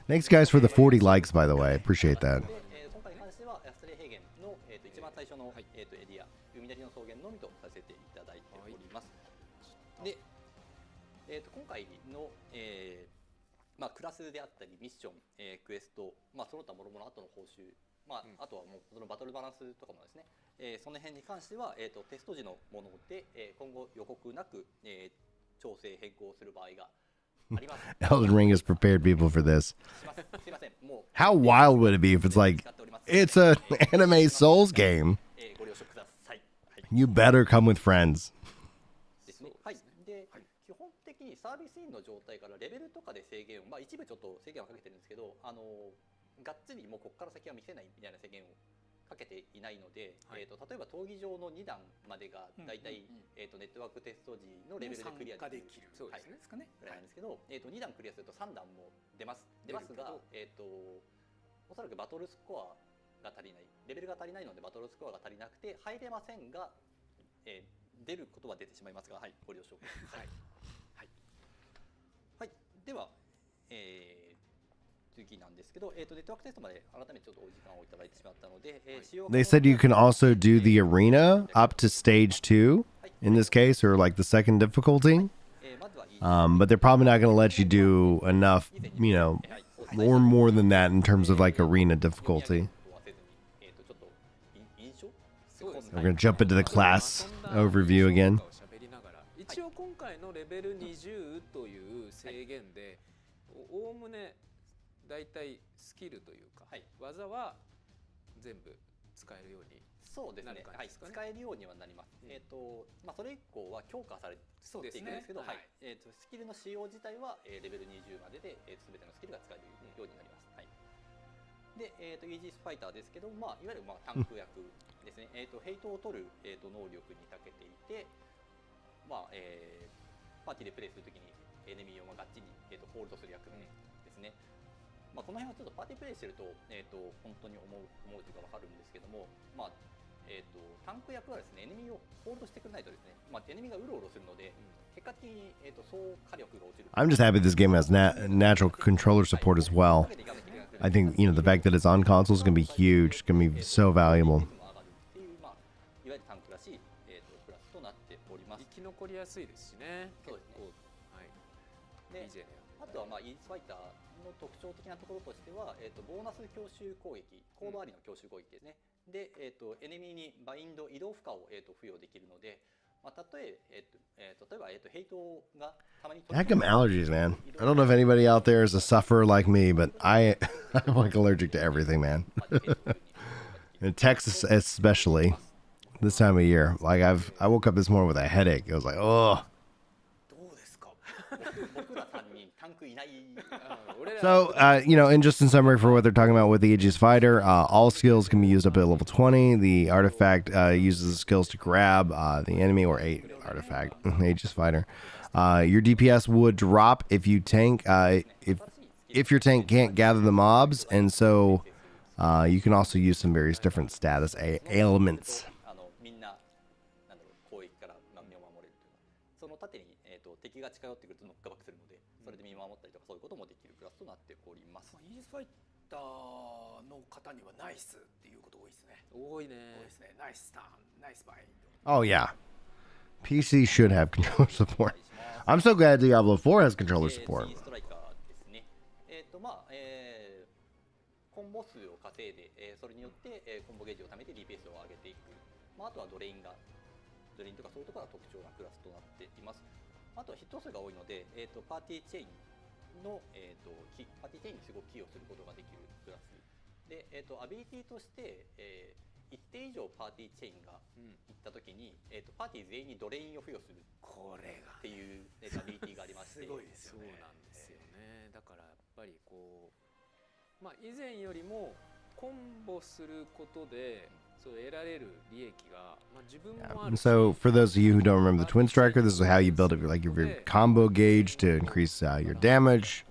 [SPEAKER 1] Thanks, guys, for the 40 likes, by the way. I appreciate that.
[SPEAKER 8] 今回に関してはアステレ平原の一番最初のエリア、海なりの草原のみとさせていただいております。で、今回のクラスであったりミッション、クエスト、その他諸々後の報酬、あとはもうそのバトルバランスとかもですね、その辺に関してはテスト時のもので、今後予告なく、調整変更する場合が。
[SPEAKER 1] Elden Ring has prepared people for this. How wild would it be if it's like, it's an anime Souls game? You better come with friends.
[SPEAKER 8] はい。で、基本的にサービスインの状態からレベルとかで制限を、一部ちょっと制限はかけてるんですけど、がっつりもうここから先は見せないみたいな制限をかけていないので、例えば闘技場の2段までがだいたいネットワークテスト時のレベルでクリアできるぐらいなんですけど、2段クリアすると3段も出ますが、おそらくバトルスコアが足りない、レベルが足りないのでバトルスコアが足りなくて入れませんが、出ることは出てしまいますが、はい、ご了承ください。はい、では、次なんですけど、ネットワークテストまで改めてちょっとお時間をいただいてしまったので、
[SPEAKER 1] They said you can also do the arena up to stage 2 in this case, or like the second difficulty. But they're probably not going to let you do enough, or more than that in terms of like arena difficulty. We're going to jump into the class overview again.
[SPEAKER 6] 一応今回のレベル20という制限で、おおむねだいたいスキルというか、技は全部使えるようになる感じですかね。
[SPEAKER 8] 使えるようにはなります。それ以降は強化されていくんですけど、スキルの使用自体はレベル20までで全てのスキルが使えるようになります。で、イージスファイターですけど、まあ、いわゆるまあタンク役ですね。ヘイトを取る、能力に長けていて、まあパーティーでプレイするときにエネミーをがっちり、ホールドする役ですね。まあ、この辺はちょっとパーティープレイしてると、本当に思うというか分かるんですけども、まあタンク役はですね、エネミーをホールドしてくれないとですね、まあ、エネミーがうろうろするので、結果的に、総火力が落ちる。
[SPEAKER 1] I'm just happy this game has natural controller support as well. I think, you know, the fact that it's on console is going to be huge. It's going to be so valuable.
[SPEAKER 8] いわゆるタンクらしい、クラスとなっております。
[SPEAKER 6] 生き残りやすいですしね。
[SPEAKER 8] そうですね。
[SPEAKER 6] はい。
[SPEAKER 8] で、あとはまあイージスファイターの特徴的なところとしては、ボーナス強襲攻撃、コードありの強襲攻撃ですね。で、エネミーにバインド移動負荷を、付与できるので、まあ、例えば、ヘイトがたまに
[SPEAKER 1] Heck, I'm allergies, man. I don't know if anybody out there is a sufferer like me, but I'm like allergic to everything, man. In Texas, especially this time of year. Like I woke up this morning with a headache. It was like, oh. So, you know, and just in summary for what they're talking about with the Aegis Fighter, all skills can be used up at level 20. The artifact uses the skills to grab the enemy or a artifact, Aegis Fighter. Your DPS would drop if you tank, if your tank can't gather the mobs, and so you can also use some various different status ailments.
[SPEAKER 8] 敵が近寄ってくるとノックバックするので、それで見守ったりとかそういうこともできるクラスとなっております。
[SPEAKER 7] イージスファイターの方にはナイスっていうこと多いですね。
[SPEAKER 6] 多いね。
[SPEAKER 7] 多いですね。ナイスターン、ナイスバインド。
[SPEAKER 1] Oh yeah, PC should have controller support. I'm so glad Diablo 4 has controller support.
[SPEAKER 8] ストライカーですね。まあコンボ数を稼いで、それによって、コンボゲージを貯めて DPS を上げていく。まああとはドレインとかそういうところが特徴なクラスとなっています。あとはヒット数が多いので、パーティーチェインの、パーティーチェインにすごく寄与することができるクラスで、アビリティとして、一定以上パーティーチェインがいったときに、パーティー全員にドレインを付与するっていうアビリティがありまして、
[SPEAKER 7] すごいですよね。
[SPEAKER 6] そうなんですよね。だからやっぱりこう、まあ以前よりもコンボすることで。
[SPEAKER 1] So for those of you who don't remember the Twin Striker, this is how you build up like your combo gauge to increase your damage.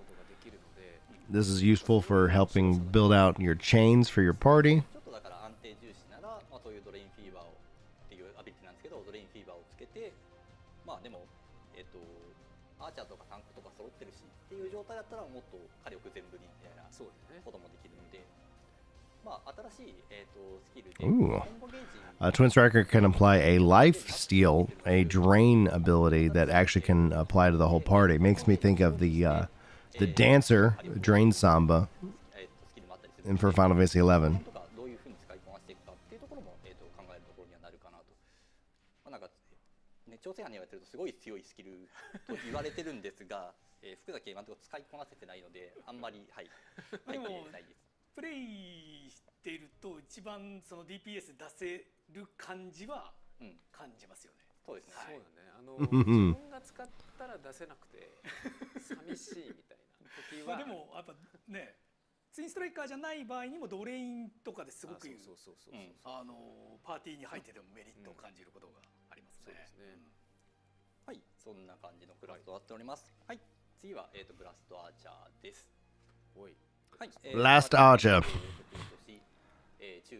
[SPEAKER 1] This is useful for helping build out your chains for your party.
[SPEAKER 8] ちょっとだから安定重視なら、まあ、そういうドレインフィーバーをっていうアビリティなんですけど、ドレインフィーバーをつけて、まあでもアーチャーとかタンクとか揃ってるしっていう状態だったらもっと火力全振りみたいなこともできるので。
[SPEAKER 1] Ooh. Twin Striker can apply a life steal, a drain ability that actually can apply to the whole party. It makes me think of the dancer, Drain Samba, in for Final Fantasy 11.
[SPEAKER 8] 朝鮮派に言われてるとすごい強いスキルと言われてるんですが、福崎は今のところ使いこなせてないのであんまりはい入ってないです。
[SPEAKER 7] プレイしていると一番その DPS 出せる感じは感じますよね。
[SPEAKER 8] そうですね。
[SPEAKER 6] そうだね。自分が使ったら出せなくて寂しいみたいな時は。
[SPEAKER 7] でもやっぱね、ツインストライカーじゃない場合にもドレインとかですごくパーティーに入ってでもメリットを感じることがありますね。そうですね。
[SPEAKER 8] はい、そんな感じのクラスとなっております。はい、次はブラストアーチャーです。おい。
[SPEAKER 1] Last Archer.
[SPEAKER 8] 中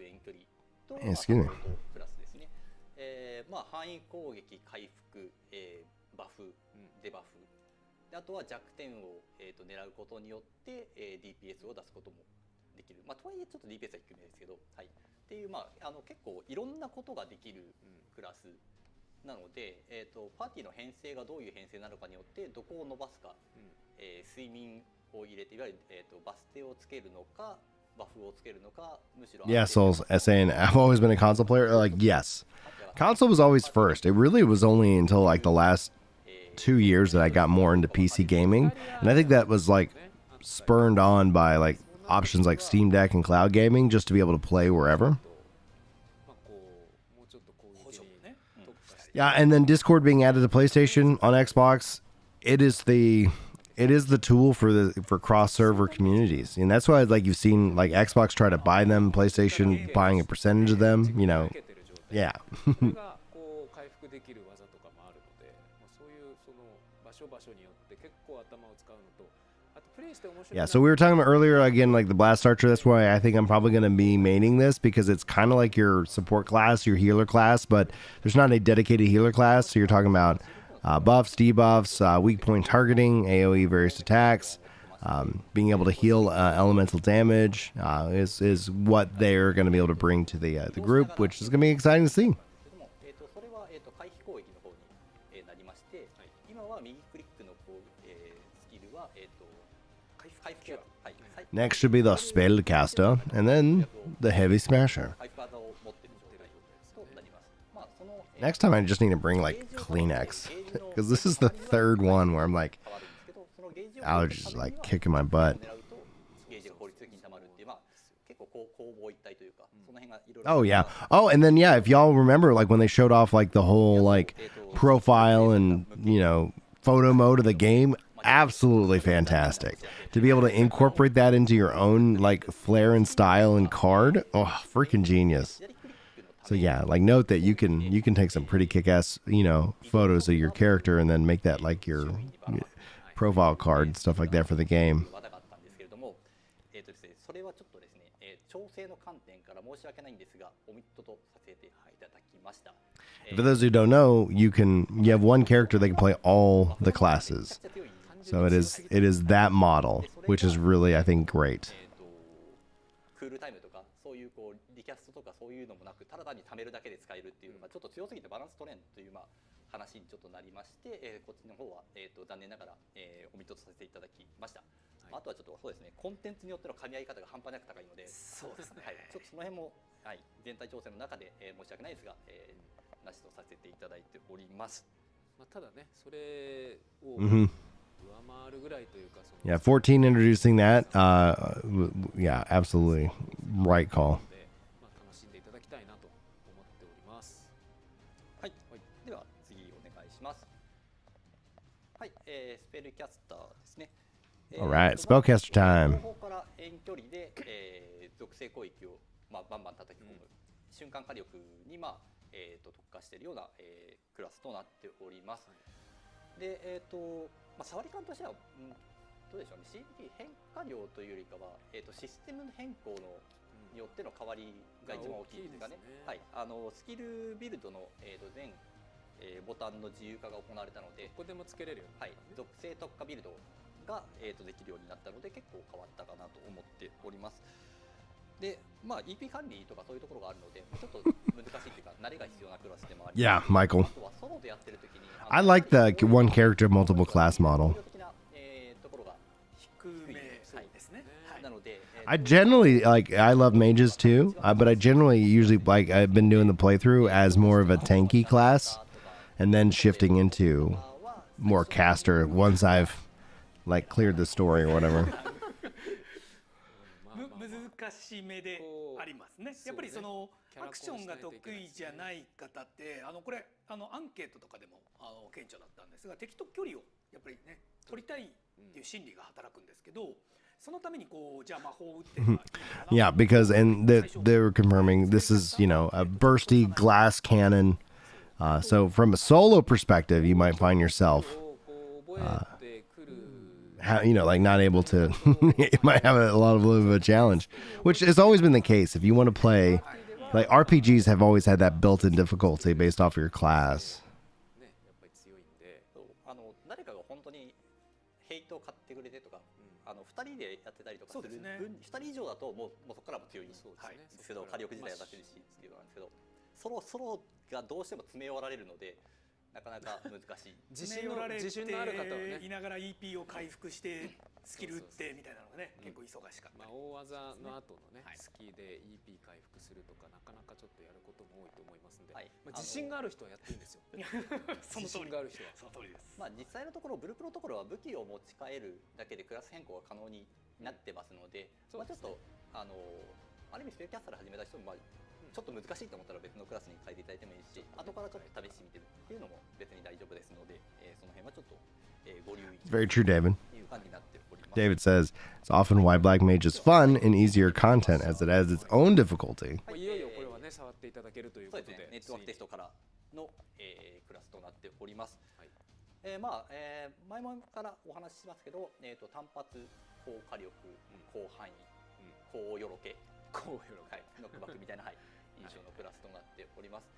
[SPEAKER 8] 遠距離とプラスですね。まあ範囲攻撃、回復、バフ、デバフ。あとは弱点を狙うことによってDPS を出すこともできる。まあとはいえちょっと DPS は低めですけど、はい。っていうまあ結構いろんなことができるクラスなので、パーティーの編成がどういう編成なのかによってどこを伸ばすか、睡眠を入れていわゆるバステをつけるのかバフをつけるのかむしろ
[SPEAKER 1] Yeah, Souls saying I've always been a console player. Like yes, console was always first. It really was only until like the last 2 years that I got more into PC gaming, and I think that was like spurned on by like options like Steam Deck and cloud gaming just to be able to play wherever. Yeah, and then Discord being added to PlayStation on Xbox, it's it is the tool for cross server communities, and that's why like you've seen like Xbox try to buy them, PlayStation buying a percentage of them. You know, yeah. Yeah, so we were talking about earlier, again, like the Blast Archer. That's why I think I'm probably going to be maining this, because it's kind of like your support class, your healer class, but there's not a dedicated healer class. So you're talking about buffs, debuffs, weak point targeting, AoE various attacks, being able to heal elemental damage is what they're going to be able to bring to the group, which is going to be exciting to see. Next should be the Spellcaster, and then the Heavy Smasher. Next time I just need to bring like Kleenex, because this is the third one where I'm like, allergies is like kicking my butt. Oh yeah. Oh, and then yeah, if y'all remember, like when they showed off like the whole like profile and, you know, photo mode of the game, absolutely fantastic. To be able to incorporate that into your own like flair and style and card, oh, freaking genius. So yeah, like note that you can take some pretty kick-ass, you know, photos of your character and then make that like your profile card and stuff like that for the game. For those who don't know, you have one character that can play all the classes. So it is that model, which is really, I think, great.
[SPEAKER 8] クールタイムとかそういうこうリキャストとかそういうのもなくただ単に貯めるだけで使えるっていうのがちょっと強すぎてバランス取れんという話にちょっとなりまして、こっちの方は残念ながらオミットとさせていただきました。あとはちょっとそうですね、コンテンツによっての噛み合い方が半端なく高いので、そうですね。はい、ちょっとその辺もはい全体調整の中で申し訳ないですが、なしとさせていただいております。まあただね、それを
[SPEAKER 1] Yeah, 14 introducing that. Yeah, absolutely right call.
[SPEAKER 8] はい、では次お願いします。はい、スペルキャスターですね。
[SPEAKER 1] All right, spellcaster time.
[SPEAKER 8] 後方から遠距離で属性攻撃をバンバン叩き込む瞬間火力に特化しているようなクラスとなっております。で、触り感としては、どうでしょうね、CDP 変化量というよりかは、システム変更によっての変わりが一番大きいですかね。はい、スキルビルドの、全、ボタンの自由化が行われたので、ここでもつけれるように、はい、属性特化ビルドが、できるようになったので、結構変わったかなと思っております。で、EP 管理とかそういうところがあるので、ちょっと難しいというか、慣れが必要なクラスでもあります。
[SPEAKER 1] Yeah, Michael. I like the one character multiple class model. I generally I love mages too, but I generally usually I've been doing the playthrough as more of a tanky class, and then shifting into more caster once I've like cleared the story or whatever.
[SPEAKER 7] 難しめでありますね。やっぱりそのアクションが得意じゃない方ってこれアンケートとかでも顕著だったんですが、敵と距離をやっぱりね取りたいっていう心理が働くんですけど、そのためにこうじゃあ魔法を打って
[SPEAKER 1] Yeah, because and they were confirming this is, you know, a bursty glass cannon. So from a solo perspective, you might find yourself you know, like not able to it might have a little bit of a challenge, which has always been the case. If you want to play, like RPGs have always had that built-in difficulty based off of your class.
[SPEAKER 8] 誰かが本当にヘイトを買ってくれてとか、2人でやってたりとかする、2人以上だともうそこからも強いんですけど、火力自体は出せるしっていうのなんですけど、ソロがどうしても詰め終わられるので。なかなか難しい。自信のある方はね、
[SPEAKER 7] いながら EP を回復してスキル打ってみたいなのがね、結構忙しかった。
[SPEAKER 6] 大技の後のね、スキで EP 回復するとかなかなかちょっとやることも多いと思いますので、自信がある人はやっていいんですよ。
[SPEAKER 7] その通りがある人はその通りです。
[SPEAKER 8] 実際のところブルプロところは武器を持ち帰るだけでクラス変更が可能になってますので、ちょっとある意味スペルキャスター始めた人もちょっと難しいと思ったら別のクラスに変えていただいてもいいし、後からちょっと試してみてるっていうのも別に大丈夫ですので、その辺はちょっとご留意。
[SPEAKER 1] Very true, David.
[SPEAKER 8] いう感
[SPEAKER 1] David says, it's often why Black Mage is fun and easier content as it has its own difficulty.
[SPEAKER 6] いよいよこれはね触っていただけるということで、
[SPEAKER 8] ネットワークテストからの、クラスとなっております。前々からお話ししますけど、単発、高火力、高範囲、高よろけ、ノックバックみたいな、印象のクラスとなっております。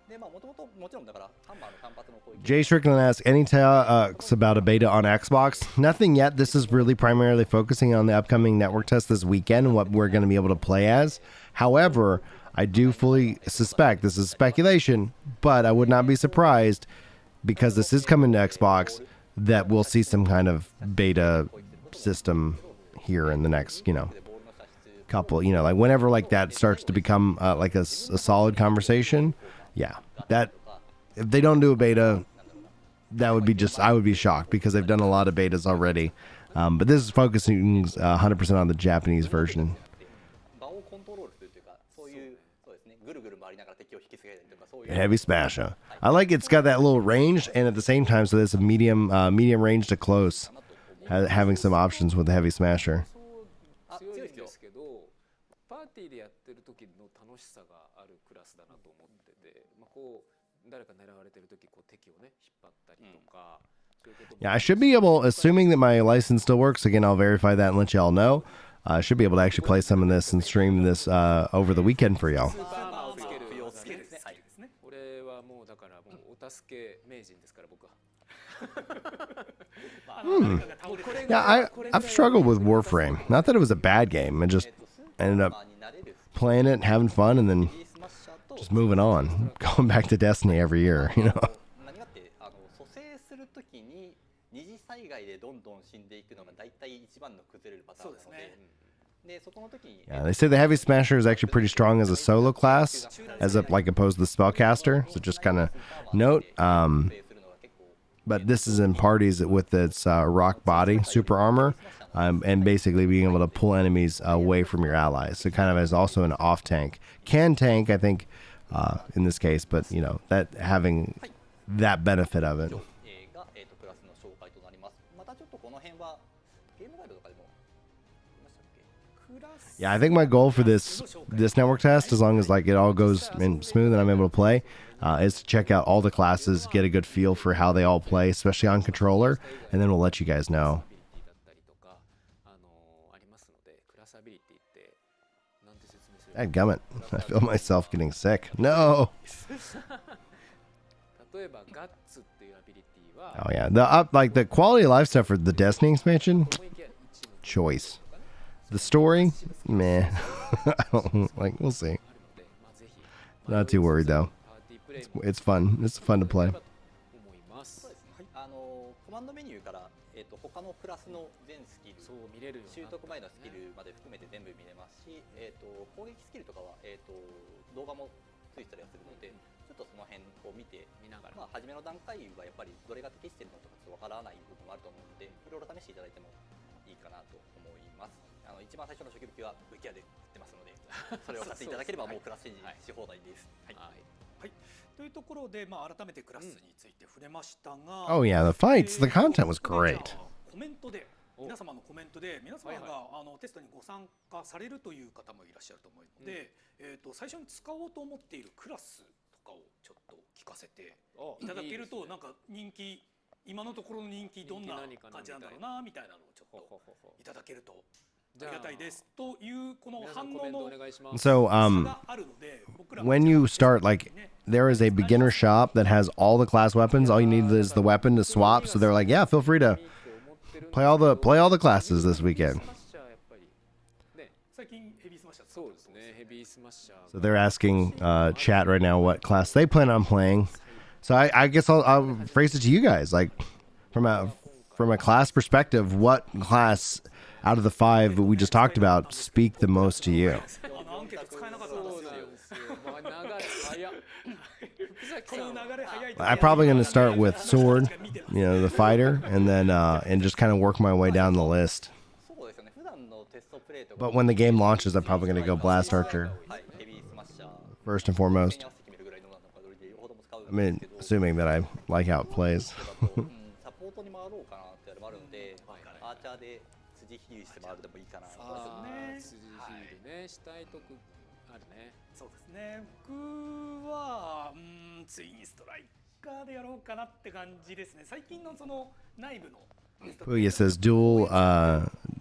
[SPEAKER 8] で、もともちろんだからハンマーの単発の攻撃。
[SPEAKER 1] Jay Strickland asks, any talks about a beta on Xbox? Nothing yet. This is really primarily focusing on the upcoming network test this weekend and what we're going to be able to play as. However, I do fully suspect, this is speculation, but I would not be surprised because this is coming to Xbox that we'll see some kind of beta system here in the next, couple, like whenever like that starts to become like a solid conversation. Yeah, that if they don't do a beta, that would be I would be shocked because they've done a lot of betas already. But this is focusing 100% on the Japanese version. Heavy smasher. I like it's got that little range, and at the same time, so there's a medium range to close, having some options with the heavy smasher.
[SPEAKER 6] パーティーでやってる時の楽しさがあるクラスだなと思ってて、こう誰か狙われてる時こう敵をね引っ張ったりとか。
[SPEAKER 1] Yeah, I should be able, assuming that my license still works. Again, I'll verify that and let y'all know. I should be able to actually play some of this and stream this over the weekend for y'all.
[SPEAKER 6] 俺はもうだからもうお助け名人ですから僕は。
[SPEAKER 1] Yeah, I've struggled with Warframe. Not that it was a bad game. I just ended up playing it, having fun, and then just moving on, going back to Destiny every year, Yeah, they say the Heavy Smasher is actually pretty strong as a solo class, like opposed to the Spellcaster. So just kind of note. But this is in parties with its rock body, super armor, and basically being able to pull enemies away from your allies. So kind of as also an off tank. Can tank, I think, in this case, but that having that benefit of it. Yeah, I think my goal for this network test, as long as like it all goes in smooth and I'm able to play, is to check out all the classes, get a good feel for how they all play, especially on controller, and then we'll let you guys know. Dadgummit, I feel myself getting sick. No! Oh yeah, the quality of life stuff for the Destiny expansion, choice. The story, meh. I don't we'll see. Not too worried though. It's fun. It's fun to play.
[SPEAKER 8] コマンドメニューから他のクラスの全スキル、習得前のスキルまで含めて全部見れますし、攻撃スキルとかは動画もついてたりするので、ちょっとその辺を見ながら、初めの段階はやっぱりどれが適しているのとかちょっとわからない部分もあると思うので、いろいろ試していただいてもいいかなと思います。一番最初の初期武器は VTR で売ってますので、それを買っていただければもうクラスチェンジし放題です。はい。
[SPEAKER 7] というところで、改めてクラスについて触れましたが、
[SPEAKER 1] Oh yeah, the fights, the content was great.
[SPEAKER 7] コメントで皆様のコメントで皆様がテストにご参加されるという方もいらっしゃると思うので、最初に使おうと思っているクラスとかをちょっと聞かせていただけると、なんか人気今のところの人気どんな感じなんだろうなみたいなのをちょっといただけると。
[SPEAKER 1] So, when you start, like, there is a beginner shop that has all the class weapons. All you need is the weapon to swap. So they're like, yeah, feel free to play all the classes this weekend. So they're asking chat right now what class they plan on playing. So I guess I'll phrase it to you guys, like, from a class perspective, what class out of the 5 that we just talked about speak the most to you? I'm probably going to start with sword, the fighter, and then and just kind of work my way down the list. But when the game launches, I'm probably going to go blast archer first and foremost. I mean, assuming that I like how it plays.
[SPEAKER 8] アーチャーで辻ヒールして回るでもいいかな。
[SPEAKER 6] あ
[SPEAKER 7] ね
[SPEAKER 6] あ、辻ヒールね、したいとこあるね。
[SPEAKER 7] そうですね。僕はツインストライカーでやろうかなって感じですね。最近のその内部の
[SPEAKER 1] Puya says dual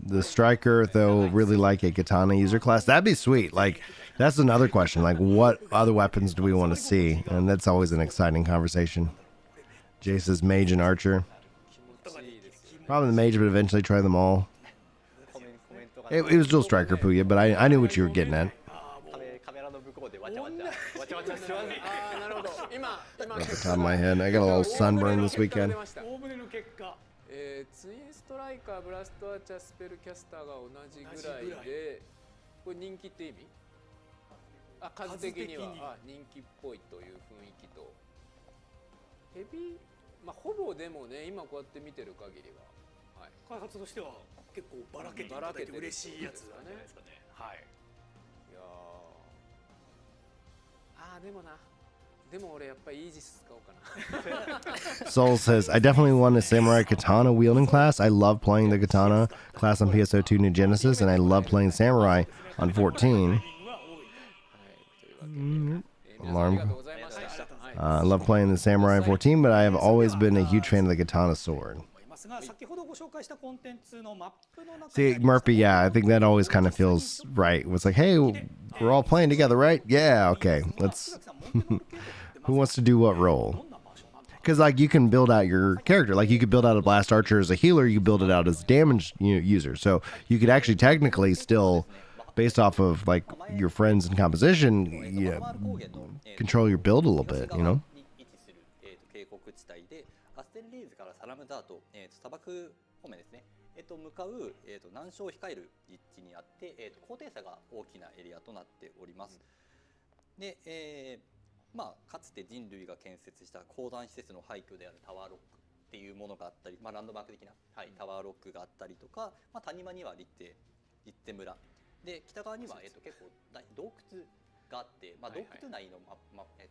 [SPEAKER 1] the striker though really like a katana user class. That'd be sweet. Like that's another question. Like what other weapons do we want to see? And that's always an exciting conversation. Jay says mage and archer. Probably the mage, but eventually try them all. It was dual striker, Puya, but I knew what you were getting at.
[SPEAKER 8] カメラの向こうでわちゃわちゃわちゃわちゃしてます。
[SPEAKER 6] ああ、なるほど。今
[SPEAKER 1] Off the top of my head, I got a little sunburn this weekend.
[SPEAKER 7] 大船の結果、
[SPEAKER 6] ツインストライカー、ブラストアーチャー、スペルキャスターが同じぐらいで、これ人気って意味？あ、数的には人気っぽいという雰囲気と、ヘビー、まあほぼでもね、今こうやって見てる限りは、はい、
[SPEAKER 7] 開発としては結構ばらけていただいて嬉しいやつなんじゃないですかね。はい。
[SPEAKER 6] いやー、でもな。でも俺やっぱりイージス使おうかな。
[SPEAKER 1] Soul says, I definitely want a samurai katana wielding class. I love playing the katana class on PSO2 New Genesis, and I love playing samurai on 14. Alarm. I love playing the samurai on 14, but I have always been a huge fan of the katana sword. See, Murphy, yeah, I think that always kind of feels right. It's like, hey, we're all playing together, right? Yeah, okay, let's... Who wants to do what role? Because like you can build out your character. Like you could build out a blast archer as a healer. You could build it out as a damage user. So you could actually technically still, based off of like your friends and composition, control your build a little bit, you know?
[SPEAKER 8] 向かう、難所を控える立地にあって、高低差が大きなエリアとなっております。で、まあ、かつて人類が建設した鉱山施設の廃墟であるタワーロックっていうものがあったり、まあ、ランドマーク的な、はい、タワーロックがあったりとか、まあ、谷間には立手村で、北側には、結構洞窟があって、まあ、洞窟内の、フ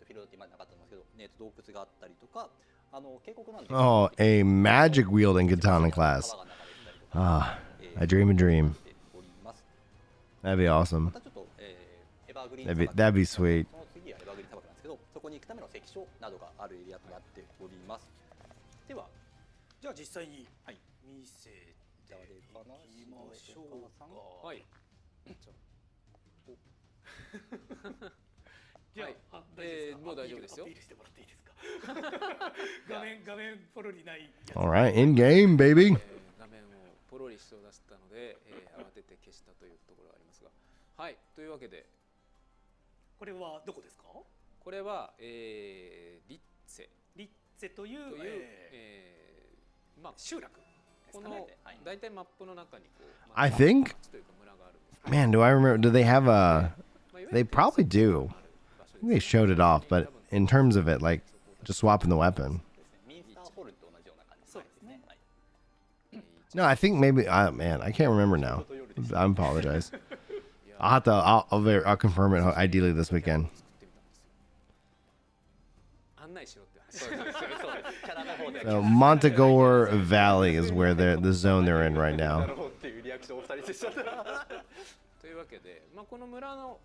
[SPEAKER 8] ィロドって今なかったんですけど、洞窟があったりとか、渓谷なんですけど、
[SPEAKER 1] Oh, a magic wielding katana class. Ah, I dream a dream. That'd be awesome. That'd be sweet.
[SPEAKER 8] そこに行くための関所などがあるエリアとなっております。では、
[SPEAKER 7] じゃあ実際に見せていきましょうか。
[SPEAKER 6] はい。
[SPEAKER 7] じゃあ、
[SPEAKER 6] もう大丈夫ですよ。
[SPEAKER 7] アピールしてもらっていいですか。画面ポロリない。
[SPEAKER 1] All right, in game, baby.
[SPEAKER 6] 画面をポロリして出したので、慌てて消したというところがありますが、はい。というわけで、
[SPEAKER 7] これはどこですか？
[SPEAKER 6] これは、リッツェ
[SPEAKER 7] という、
[SPEAKER 6] まあ
[SPEAKER 7] 集落。
[SPEAKER 6] この大体マップの中にこう、
[SPEAKER 1] I think, man, do I remember? Do they have a? They probably do. I think they showed it off, but in terms of it, like just swapping the weapon. No, I think maybe. Man, I can't remember now. I apologize. I'll confirm it ideally this weekend. So Montenore Valley is where the zone they're in right now.
[SPEAKER 6] というわけで、まあこの村の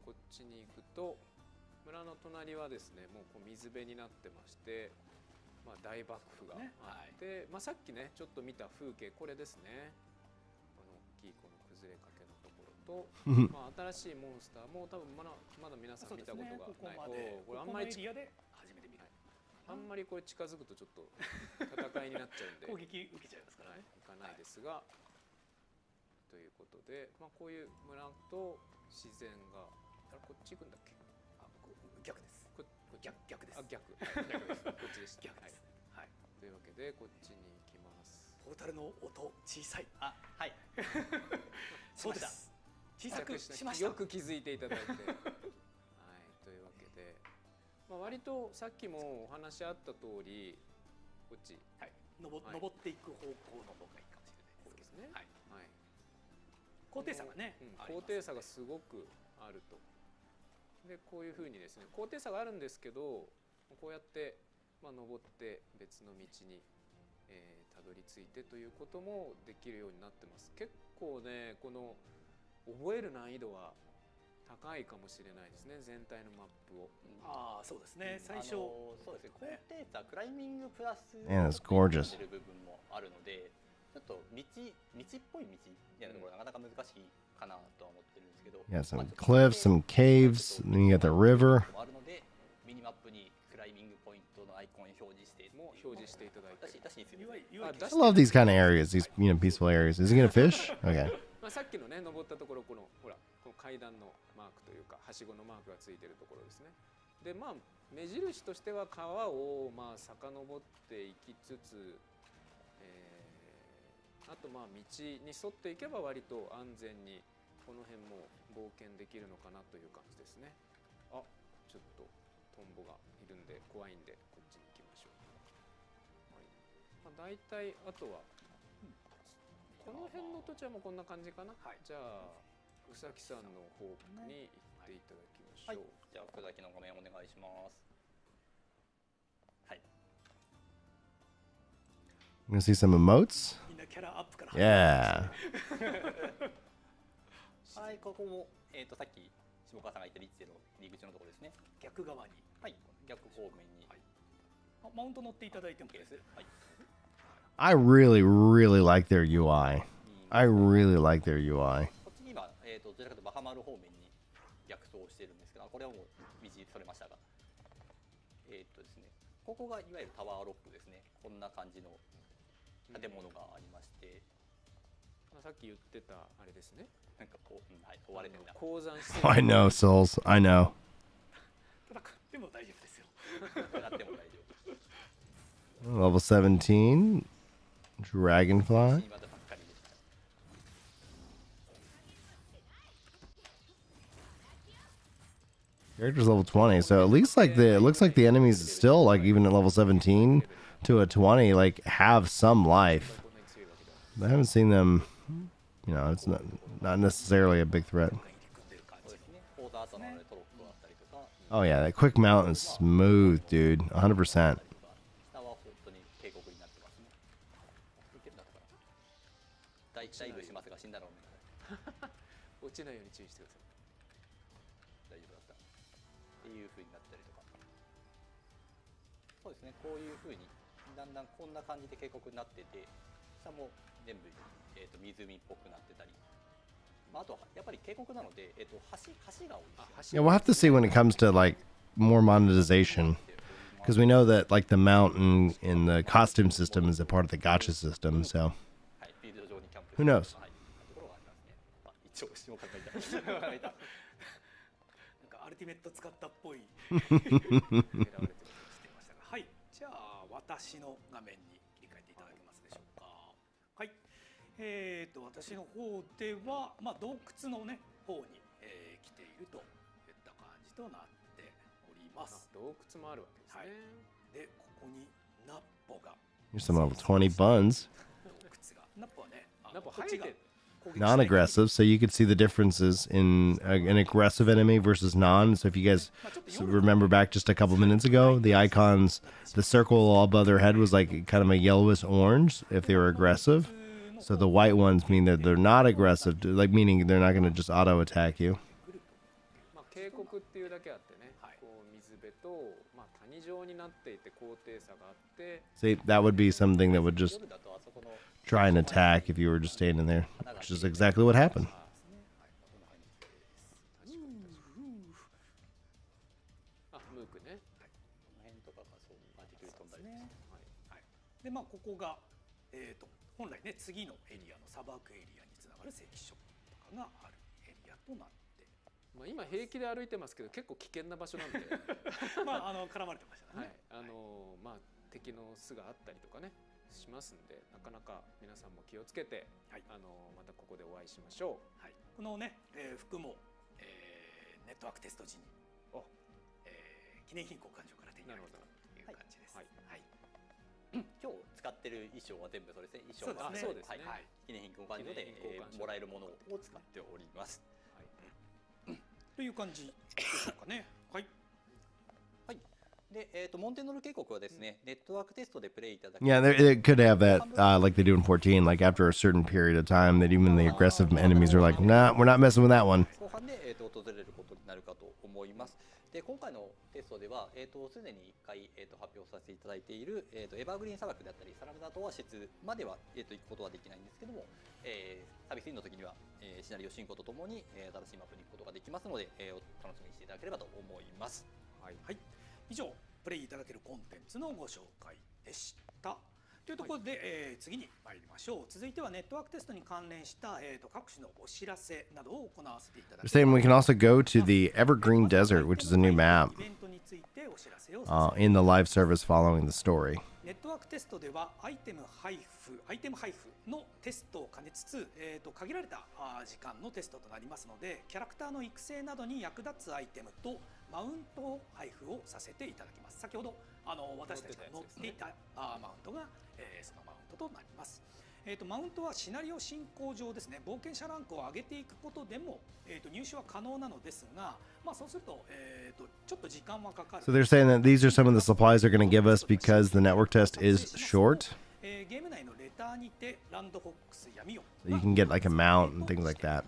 [SPEAKER 6] こっちに行くと村の隣はですね、もうこう水辺になってまして、まあ大幕府があって、まあさっきねちょっと見た風景これですね。この大きいこの崩れかけのところと、まあ新しいモンスターも多分まだ皆さん見たことがない。これあんまりあんまりこれ近づくとちょっと戦いになっちゃうんで
[SPEAKER 7] 攻撃受けちゃいますからね。
[SPEAKER 6] いかないですが、ということで、まあこういう村と自然が、こっち行くんだっけ？
[SPEAKER 7] 逆です。逆です。
[SPEAKER 6] 逆です。こっちでした。
[SPEAKER 7] 逆です。はい。
[SPEAKER 6] というわけでこっちに行きます。
[SPEAKER 7] ポータルの音小さい。
[SPEAKER 8] はい。
[SPEAKER 7] そうです。小さくしました。
[SPEAKER 6] よく気づいていただいて。はい。というわけで。まあ、割とさっきもお話あった通りこっち、
[SPEAKER 7] はい、登っていく方向の方がいいかもしれないですね。はい、はい、高低差がね、
[SPEAKER 6] 高低差がすごくあると。でこういうふうにですね、高低差があるんですけど、こうやって、まあ、登って別の道に、たどり着いてということもできるようになってます。結構ねこの覚える難易度は高いかもしれないですね、全体のマップを。
[SPEAKER 7] ああそうですね、最初
[SPEAKER 8] そうですね、高低差クライミングプラス
[SPEAKER 1] Yeah, it's gorgeous.
[SPEAKER 8] 部分もあるので、ちょっと道っぽい道みたいなところはなかなか難しいかなとは思ってるんですけど、
[SPEAKER 1] Yeah, some cliffs, some caves, then you got the river.
[SPEAKER 8] あるのでミニマップにクライミングポイントのアイコンを表示して
[SPEAKER 6] も表示していただいて、
[SPEAKER 8] 出しにする。
[SPEAKER 1] I love these kind of areas, these peaceful areas. Is he gonna fish? Okay.
[SPEAKER 6] まあさっきのね登ったところ、このほらこの階段のマークというかはしごのマークがついてるところですね。でまあ目印としては川をまあ遡っていきつつ、あとまあ道に沿っていけば割と安全にこの辺も冒険できるのかなという感じですね。あ、ちょっとトンボがいるんで怖いんでこっちに行きましょう。はい、まあ、大体あとはこの辺の土地はもうこんな感じかな。はい、じゃあ宇崎さんの方に行っていただきましょう。
[SPEAKER 8] はい、じゃあ宇崎の画面お願いします。はい。
[SPEAKER 1] I'm gonna see some emotes.
[SPEAKER 7] みんなキャラアップから。
[SPEAKER 1] Yeah.
[SPEAKER 8] はい、ここもさっき下川さんが言ったリッチェの入り口のところですね。
[SPEAKER 7] 逆側に。
[SPEAKER 8] はい、逆方面に。はい、
[SPEAKER 7] マウント乗っていただいてもいいです。
[SPEAKER 8] はい。
[SPEAKER 1] I really, really like their UI. I really like their UI.
[SPEAKER 8] こっちに今どちらかというとバハマル方面に逆走してるんですけど、これはもう道それましたが、ですね、ここがいわゆるタワーロックですね。こんな感じの建物がありまして、
[SPEAKER 6] さっき言ってたあれですね。
[SPEAKER 8] なんかこう、はい、追われてるな。
[SPEAKER 6] 鉱山施設。
[SPEAKER 1] I know, Souls. I know.
[SPEAKER 7] でも大丈夫ですよ。
[SPEAKER 8] でも大丈夫。
[SPEAKER 1] Level 17. Dragonfly. Character's level 20, so at least like it looks like the enemies still like even at level 17 to a 20 like have some life. I haven't seen them, you know, it's not necessarily a big threat. Oh yeah, that quick mount is smooth, dude. 100%.
[SPEAKER 8] ダイブしますが死んだろうみたいな。
[SPEAKER 6] 落ちないように注意してください。
[SPEAKER 8] 大丈夫だったっていう風になったりとか。そうですね、こういう風にだんだんこんな感じで渓谷になってて、下も全部、湖っぽくなってたり、まあ、あとはやっぱり渓谷なので、橋が多いですよ。
[SPEAKER 1] Yeah, we'll have to see when it comes to like more monetization, because we know that like the mountain in the costume system is a part of the gacha system, so who knows?
[SPEAKER 8] 一応下川がいた。
[SPEAKER 7] なんかアルティメット使ったっぽい。はい、じゃあ私の画面に切り替えていただけますでしょうか。はい、私の方では、まあ、洞窟のね方に、来ているといった感じとなっております。
[SPEAKER 6] 洞窟もあるわけですね。はい、
[SPEAKER 7] でここにナッポが。
[SPEAKER 1] Here's some level 20 buns.
[SPEAKER 7] ナッポはね、
[SPEAKER 6] ナッポ入ってる。
[SPEAKER 1] Non-aggressive, so you could see the differences in an aggressive enemy versus non. So if you guys remember back just a couple minutes ago, the icons, the circle above their head was like kind of a yellowish orange if they were aggressive. So the white ones mean that they're not aggressive, like meaning they're not going to just auto attack you.
[SPEAKER 6] 渓谷っていうだけあってね、こう水辺とまあ谷状になっていて高低差があって。
[SPEAKER 1] See, that would be something that would just try and attack if you were just standing there, which is exactly what happened.
[SPEAKER 7] でまあここが本来ね次のエリアの砂漠エリアにつながる関所とかがあるエリアとなって、
[SPEAKER 6] まあ今平気で歩いてますけど結構危険な場所なんで、
[SPEAKER 7] まあ絡まれてましたね。
[SPEAKER 6] はい、まあ敵の巣があったりとかね。しますんで、なかなか皆さんも気をつけて、はい、またここでお会いしましょう。
[SPEAKER 7] はい、このね、服も、ネットワークテスト時に、記念品交換所から手に入れるという感じです。はいはい、
[SPEAKER 8] 今日使ってる衣装は全部それですね。衣装
[SPEAKER 6] はそうですね。
[SPEAKER 8] はい、記念品交換所でもらえるものを使っております。
[SPEAKER 7] はい、という感じでしょうかね。はい。
[SPEAKER 8] はい。で、モンテノール渓谷はですね、ネットワークテストでプレイいただき
[SPEAKER 1] Yeah, it could have that, like they do in 14. Like after a certain period of time, that even the aggressive enemies are like, nah, we're not messing with that one.
[SPEAKER 8] 後半で、訪れることになるかと思います。で、今回のテストでは、すでに1回、発表させていただいている、エバーグリーン砂漠であったり、サラムダトアシスまでは、行くことはできないんですけども、サービスインの時には、シナリオ進行とともに、新しいマップに行くことができますので、お楽しみにしていただければと思います。
[SPEAKER 7] はい、以上プレイいただけるコンテンツのご紹介でした。というところで、次に参りましょう。続いてはネットワークテストに関連した、各種のお知らせなどを行わせていただきます。
[SPEAKER 1] Saying we can also go to the Evergreen Desert, which is a new map in the live service following the story.
[SPEAKER 7] ネットワークテストではアイテム配布のテストを兼ねつつ、限られた時間のテストとなりますので、キャラクターの育成などに役立つアイテムとマウント配布をさせていただきます。先ほど私たちが乗っていたマウントが、そのマウントとなります。マウントはシナリオ進行上ですね、冒険者ランクを上げていくことでも、入手は可能なのですが、そうすると、ちょっと時間はかかる。
[SPEAKER 1] So they're saying that these are some of the supplies they're going to give us because the network test is short.
[SPEAKER 7] ゲーム内のレターにてランドフォックス闇を
[SPEAKER 1] So you can get like a mount and things like that.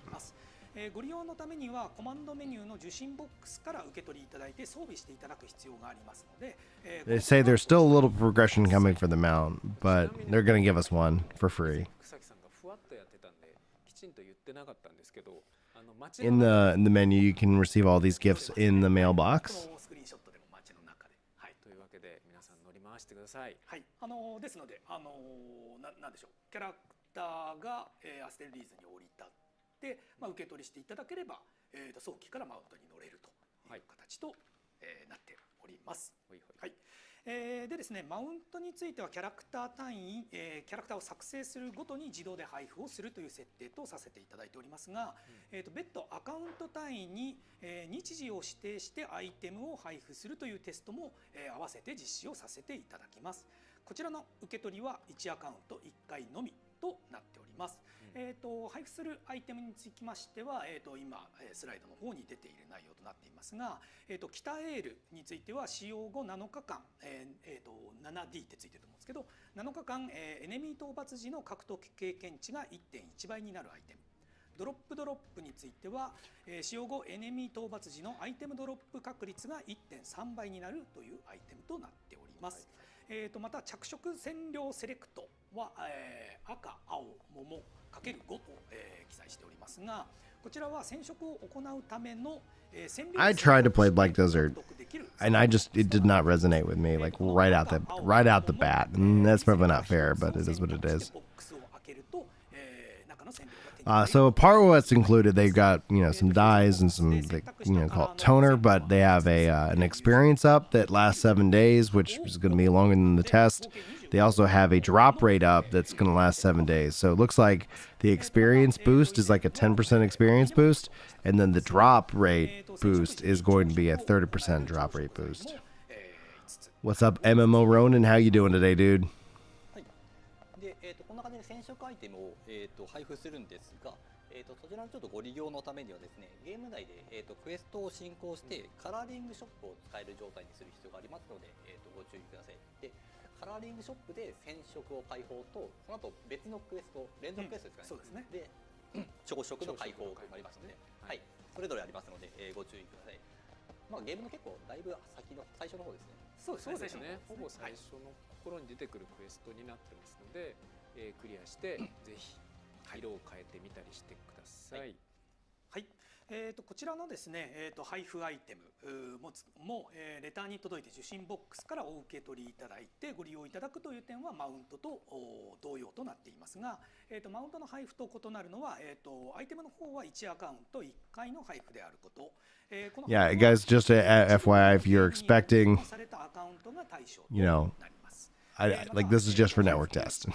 [SPEAKER 7] ご利用のためにはコマンドメニューの受信ボックスから受け取りいただいて装備していただく必要がありますので、
[SPEAKER 1] They say there's still a little progression coming for the mount, but they're going to give us one for free. In the menu, you can receive all these gifts in the mailbox.
[SPEAKER 7] はい、ですので、なんでしょう、キャラクターが、アステルリーズに降り立って、受け取りしていただければ、早期からマウントに乗れるという形と、なっております。はい。でですね、マウントについてはキャラクター単位、キャラクターを作成するごとに自動で配布をするという設定とさせていただいておりますが、別途アカウント単位に、日時を指定してアイテムを配布するというテストも、合わせて実施をさせていただきます。こちらの受け取りは1アカウント1回のみとなっております。配布するアイテムにつきましては、今スライドの方に出ている内容となっていますが、北エールについては使用後7日間、7D ってついてると思うんですけど、7日間、エネミー討伐時の獲得経験値が 1.1 倍になるアイテム。ドロップについては、使用後エネミー討伐時のアイテムドロップ確率が 1.3 倍になるというアイテムとなっております。また着色染料セレクトは、赤、青、桃×5と、記載しておりますが、こちらは染色を行うための、
[SPEAKER 1] I tried to play Black Desert, and it did not resonate with me, like right out the bat. And that's probably not fair, but it is what it is. So part of what's included, they've got some dyes and some call it toner, but they have an experience up that lasts 7 days, which is going to be longer than the test. They also have a drop rate up that's going to last 7 days. So it looks like the experience boost is like a 10% experience boost, and then the drop rate boost is going to be a 30% drop rate boost. What's up, MMO Ronin? How you doing today, dude?
[SPEAKER 8] こんな感じで染色アイテムを、配布するんですが、そちらのちょっとご利用のためにはですね、ゲーム内で、クエストを進行してカラーリングショップを使える状態にする必要がありますので、ご注意ください。で、カラーリングショップで染色を解放と、その後別のクエスト、連続クエストですかね。そうですね。で、朝食の解放がありますので、はい、それぞれありますので、ご注意ください。ゲームの結構だいぶ最初の方ですね。
[SPEAKER 6] そうですね。ほぼ最初の頃に出てくるクエストになってますので、クリアしてぜひ色を変えてみたりしてください。
[SPEAKER 7] はい。こちらのですね、配布アイテムもレターに届いて受信ボックスからお受け取りいただいてご利用いただくという点はマウントと同様となっていますが、マウントの配布と異なるのは、アイテムの方は1アカウント1回の配布であること。
[SPEAKER 1] Yeah, guys, just a FYI, if you're expecting, like this is just for network test.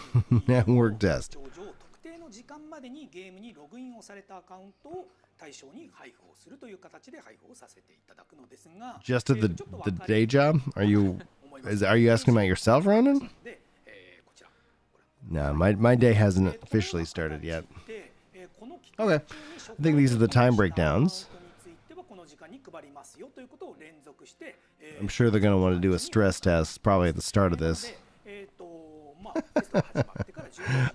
[SPEAKER 1] Network test.
[SPEAKER 7] 特定の時間までにゲームにログインをされたアカウントを対象に配布をするという形で配布をさせていただくのですが、
[SPEAKER 1] Just at the day job? Are you asking about yourself, Ronan? No, my day hasn't officially started yet. Okay, I think these are the time breakdowns. I'm sure they're going to want to do a stress test probably at the start of this.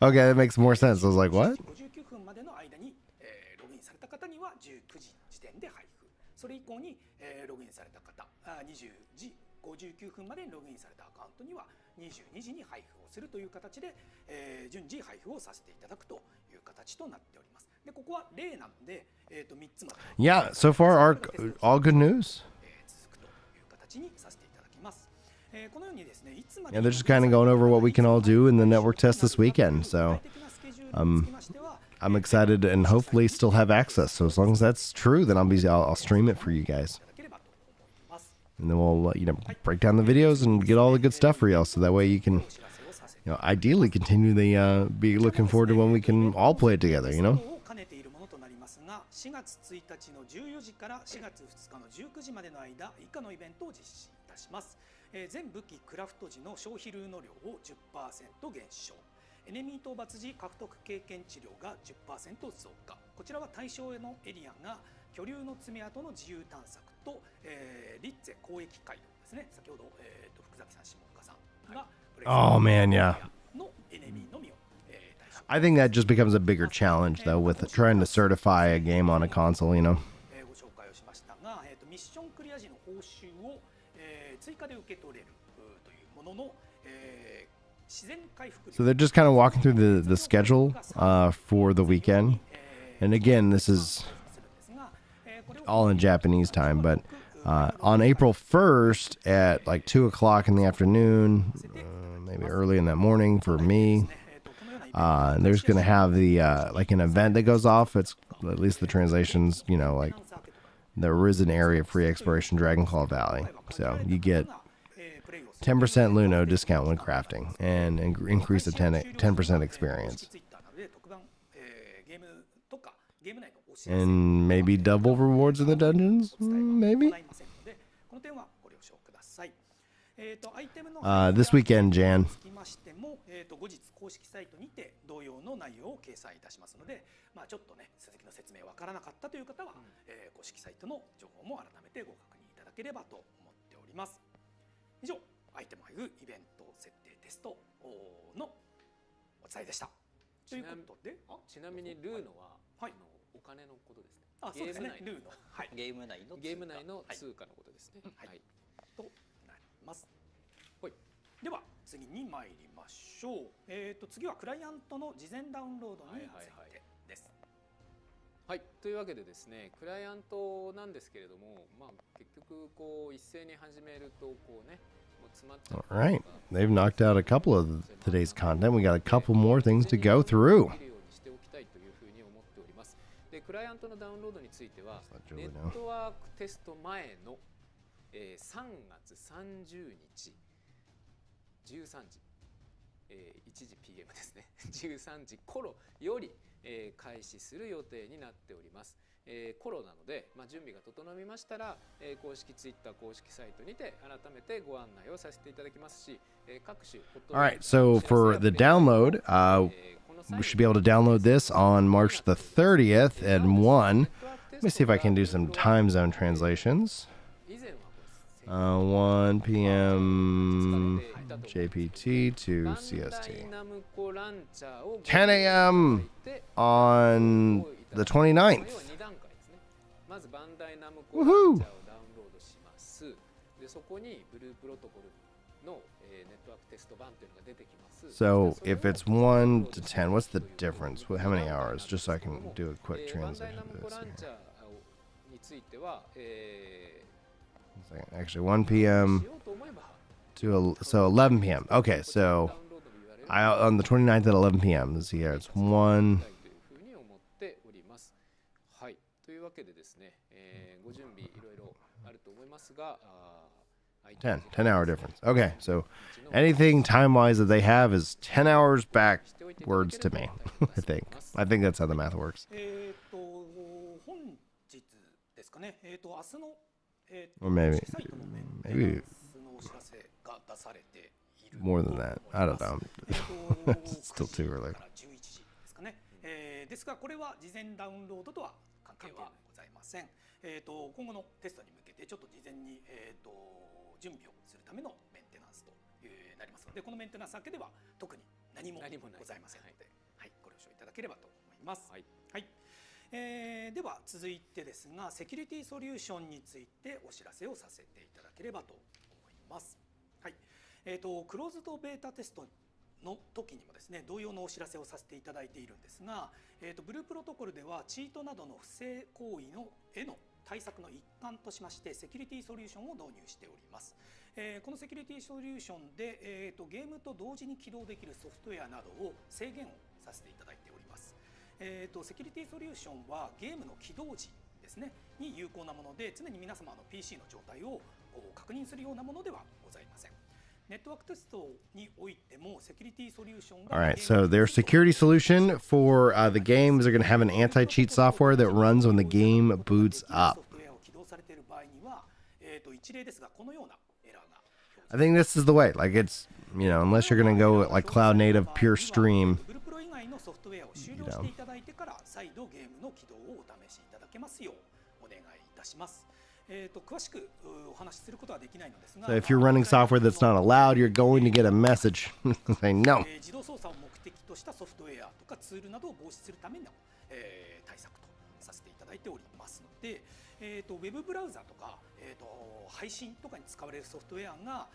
[SPEAKER 1] Okay, that makes more sense. I was like, what?
[SPEAKER 7] 59分までの間にログインされた方には19時時点で配布。それ以降にログインされた方、20時59分までにログインされたアカウントには22時に配布をするという形で、順次配布をさせていただくという形となっております。で、ここは例なので、3つまで。
[SPEAKER 1] Yeah, so far all good news.
[SPEAKER 7] 続くという形にさせていただきます。このようにですね、いつまで
[SPEAKER 1] Yeah, they're just kind of going over what we can all do in the network test this weekend. So I'm excited and hopefully still have access. So as long as that's true, then I'll stream it for you guys. And then we'll break down the videos and get all the good stuff for y'all. So that way you can ideally continue the be looking forward to when we can all play it together,
[SPEAKER 7] 4月1日の14時から4月2日の19時までの間、以下のイベントを実施いたします。全武器クラフト時の消費ルーノ量を 10% 減少。エネミー討伐時獲得経験値量が 10% 増加。こちらは対象のエリアが巨竜の爪痕の自由探索と、リッツェ交易回廊ですね。先ほど、福崎さん、下岡さんが
[SPEAKER 1] Oh man, yeah. I think that just becomes a bigger challenge though with trying to certify a game on a console,
[SPEAKER 7] ご紹介をしましたが、ミッションクリア時の報酬を、追加で受け取れるというものの、自然回復。
[SPEAKER 1] So they're just kind of walking through the schedule for the weekend. And again, this is all in Japanese time, but on April 1st at like 2 o'clock in the afternoon, maybe early in that morning for me, there's going to have the like an event that goes off. It's at least the translations, like the Arisen Area Free Exploration Dragonclaw Valley. So you get 10% Luno discount when crafting and increase the 10% experience. And maybe double rewards in the dungeons? Maybe? This weekend, Jan.
[SPEAKER 7] 後日公式サイトにて同様の内容を掲載いたしますので、ちょっとね鈴木の説明わからなかったという方は、公式サイトの情報も改めてご確認いただければと思っております。以上、アイテム配布イベント設定テストのお伝えでした。ということで、
[SPEAKER 6] ちなみにルーノは、お金のことですね。
[SPEAKER 7] そうですね。ルーノ、
[SPEAKER 8] ゲーム内の
[SPEAKER 6] 通貨のことですね。
[SPEAKER 7] はい。となります。では次に参りましょう。次はクライアントの事前ダウンロードについてです。
[SPEAKER 6] はい、というわけでですね、クライアントなんですけれども、結局こう一斉に始めるとこうね、もう詰まっちゃう。
[SPEAKER 1] All right, they've knocked out a couple of today's content. We got a couple more things to go through.
[SPEAKER 6] しておきたいというふうに思っております。で、クライアントのダウンロードについては、ネットワークテスト前の、3月30日。13時、1時 PM ですね13時頃より、開始する予定になっております。頃なので、準備が整いましたら、公式ツイッター公式サイトにて改めてご案内をさせていただきますし、各種
[SPEAKER 1] Alright, so for the download, we should be able to download this on March the 30th at 1. Let me see if I can do some time zone translations. 1 p.m. JPT to CST. 10 a.m. on the 29th.
[SPEAKER 6] まずバンダイナムコランチャーをダウンロードします。で、そこにブループロトコルのネットワークテスト版というのが出てきます。
[SPEAKER 1] So if it's 1 to 10, what's the difference? How many hours? Just so I can do a quick translation of this here.
[SPEAKER 6] については、
[SPEAKER 1] Actually, 1 p.m. to so 11 p.m. Okay, so on the 29th at 11 p.m. Let's see here. It's 1.
[SPEAKER 6] はい、というわけでですね、ご準備いろいろあると思いますが、
[SPEAKER 1] 10 hour difference. Okay, so anything time-wise that they have is 10 hours backwards to me. I think that's how the math works. Or maybe more than that. I don't know. It's still too early.
[SPEAKER 7] ですがこれは事前ダウンロードとは関係はございません。今後のテストに向けてちょっと事前に準備をするためのメンテナンスとなりますので、このメンテナンスだけでは特に何もございませんので、はい、ご了承いただければと思います。はい、はい。では続いてですが、セキュリティソリューションについてお知らせをさせていただければと思います。はい。クローズドベータテストの時にもですね、同様のお知らせをさせていただいているんですが、ブループロトコルではチートなどの不正行為への対策の一環としましてセキュリティソリューションを導入しております。このセキュリティソリューションで、ゲームと同時に起動できるソフトウェアなどを制限をさせていただいております。セキュリティソリューションはゲームの起動時ですねに有効なもので、常に皆様の PC の状態を確認するようなものではございません。ネットワークテストにおいてもセキュリティソリューションが
[SPEAKER 1] All right, so their security solution for the games are going to have an anti-cheat software that runs when the game boots up. I think this is the way. Like it's, you know, unless you're going to go like cloud native pure stream, you know. So if you're running software that's not allowed, you're going to get a message saying no.
[SPEAKER 7] 自動操作を目的としたソフトウェアとかツールなどを防止するための、対策とさせていただいておりますので、ウェブブラウザとか、配信とかに使われるソフトウェアが、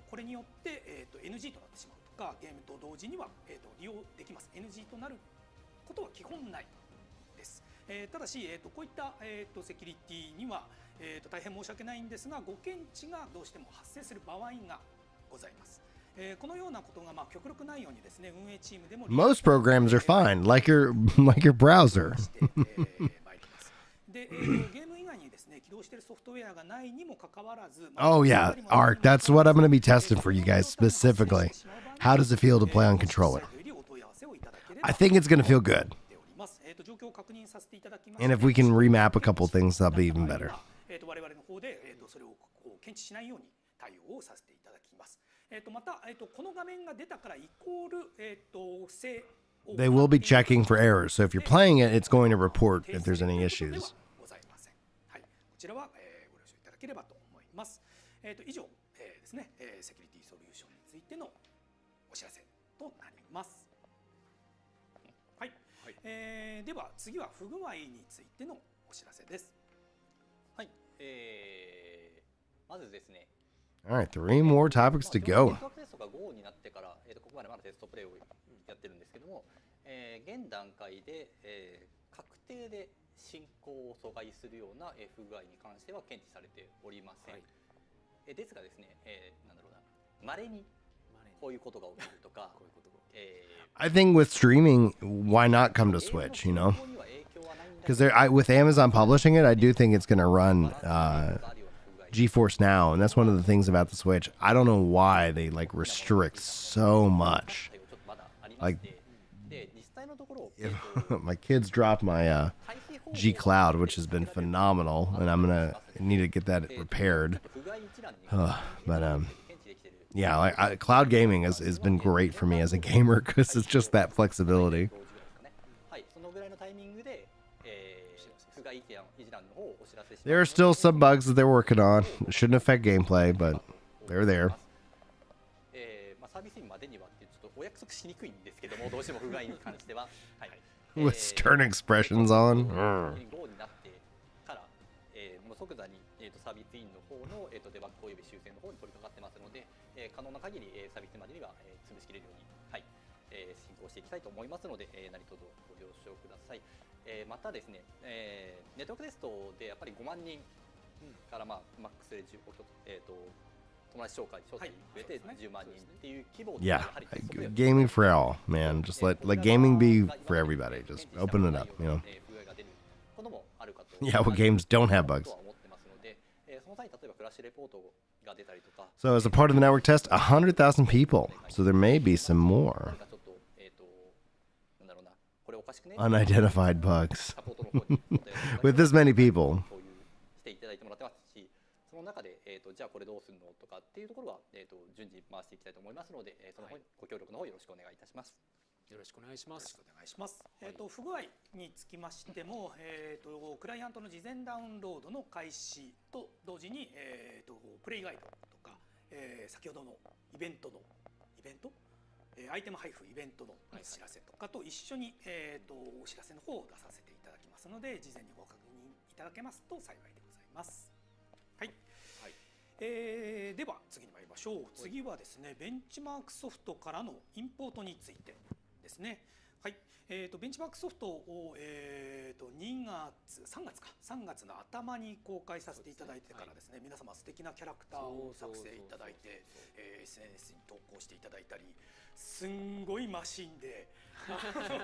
[SPEAKER 7] これによって、NG となってしまうとか、ゲームと同時には、利用できます。NG となることは基本ないです。ただし、こういった、セキュリティには、大変申し訳ないんですが、ご検知がどうしても発生する場合がございます。このようなことが極力ないようにですね、運営チームでも
[SPEAKER 1] Most programs are fine, like your browser.
[SPEAKER 7] で、ゲーム以外にですね、起動しているソフトウェアがないにもかかわらず、
[SPEAKER 1] Oh yeah, Arc. That's what I'm going to be testing for you guys specifically. How does it feel to play on controller? I think it's going to feel good. And if we can remap a couple things, that'll be even better.
[SPEAKER 7] 我々の方でそれを検知しないように対応をさせていただきます。またこの画面が出たからイコール不正
[SPEAKER 1] They will be checking for errors. So if you're playing it, it's going to report if there's any issues.
[SPEAKER 7] はい、こちらはご了承いただければと思います。以上ですね、セキュリティソリューションについてのお知らせとなります。はい。では次は不具合についてのお知らせです。
[SPEAKER 8] はい。まずですね。
[SPEAKER 1] All right, 3 more topics to go.
[SPEAKER 8] ネットワークテストが GO になってから、ここまでまだテストプレイをやってるんですけども、現段階で、確定で進行を阻害するような不具合に関しては検知されておりません。ですがですね、なんだろうな、稀にこういうことが起きるとか、
[SPEAKER 1] I think with streaming, why not come to Switch, you know? Because with Amazon publishing it, I do think it's going to run GeForce Now, and that's one of the things about the Switch. I don't know why they like restrict so much. Like, my kids dropped my G Cloud, which has been phenomenal, and I'm gonna need to get that repaired. But yeah, like cloud gaming has been great for me as a gamer because it's just that flexibility. There are still some bugs that they're working on. It shouldn't affect gameplay, but they're there. With stern expressions on.
[SPEAKER 8] Hey. またですね、ネットワークテストでやっぱり5万人からマックスで友達紹介増えて10万人っていう規模で
[SPEAKER 1] Yeah, gaming for all, man. Just let gaming be for everybody. Just open it up, you know. Yeah, what games don't have bugs. So as a part of the network test, 100,000 people. So there may be some more unidentified bugs with this many people. その中でじゃあこれどうするのとかっていうところは順次回していきたいと思いますので、そのご協力の方よろしくお願いいたします。
[SPEAKER 7] よろしくお願いします。不具合につきましても、クライアントの事前ダウンロードの開始と同時にプレイガイドとか先ほどのイベント、アイテム配布イベントのお知らせとかと一緒に、お知らせの方を出させていただきますので、事前にご確認いただけますと幸いでございます。はい、では次に参りましょう。次はですね、ベンチマークソフトからのインポートについてですね。はい、ベンチマークソフトを、3月の頭に公開させていただいてからですね、皆様素敵なキャラクターを作成いただいて SNS に投稿していただいたり、すんごいマシンで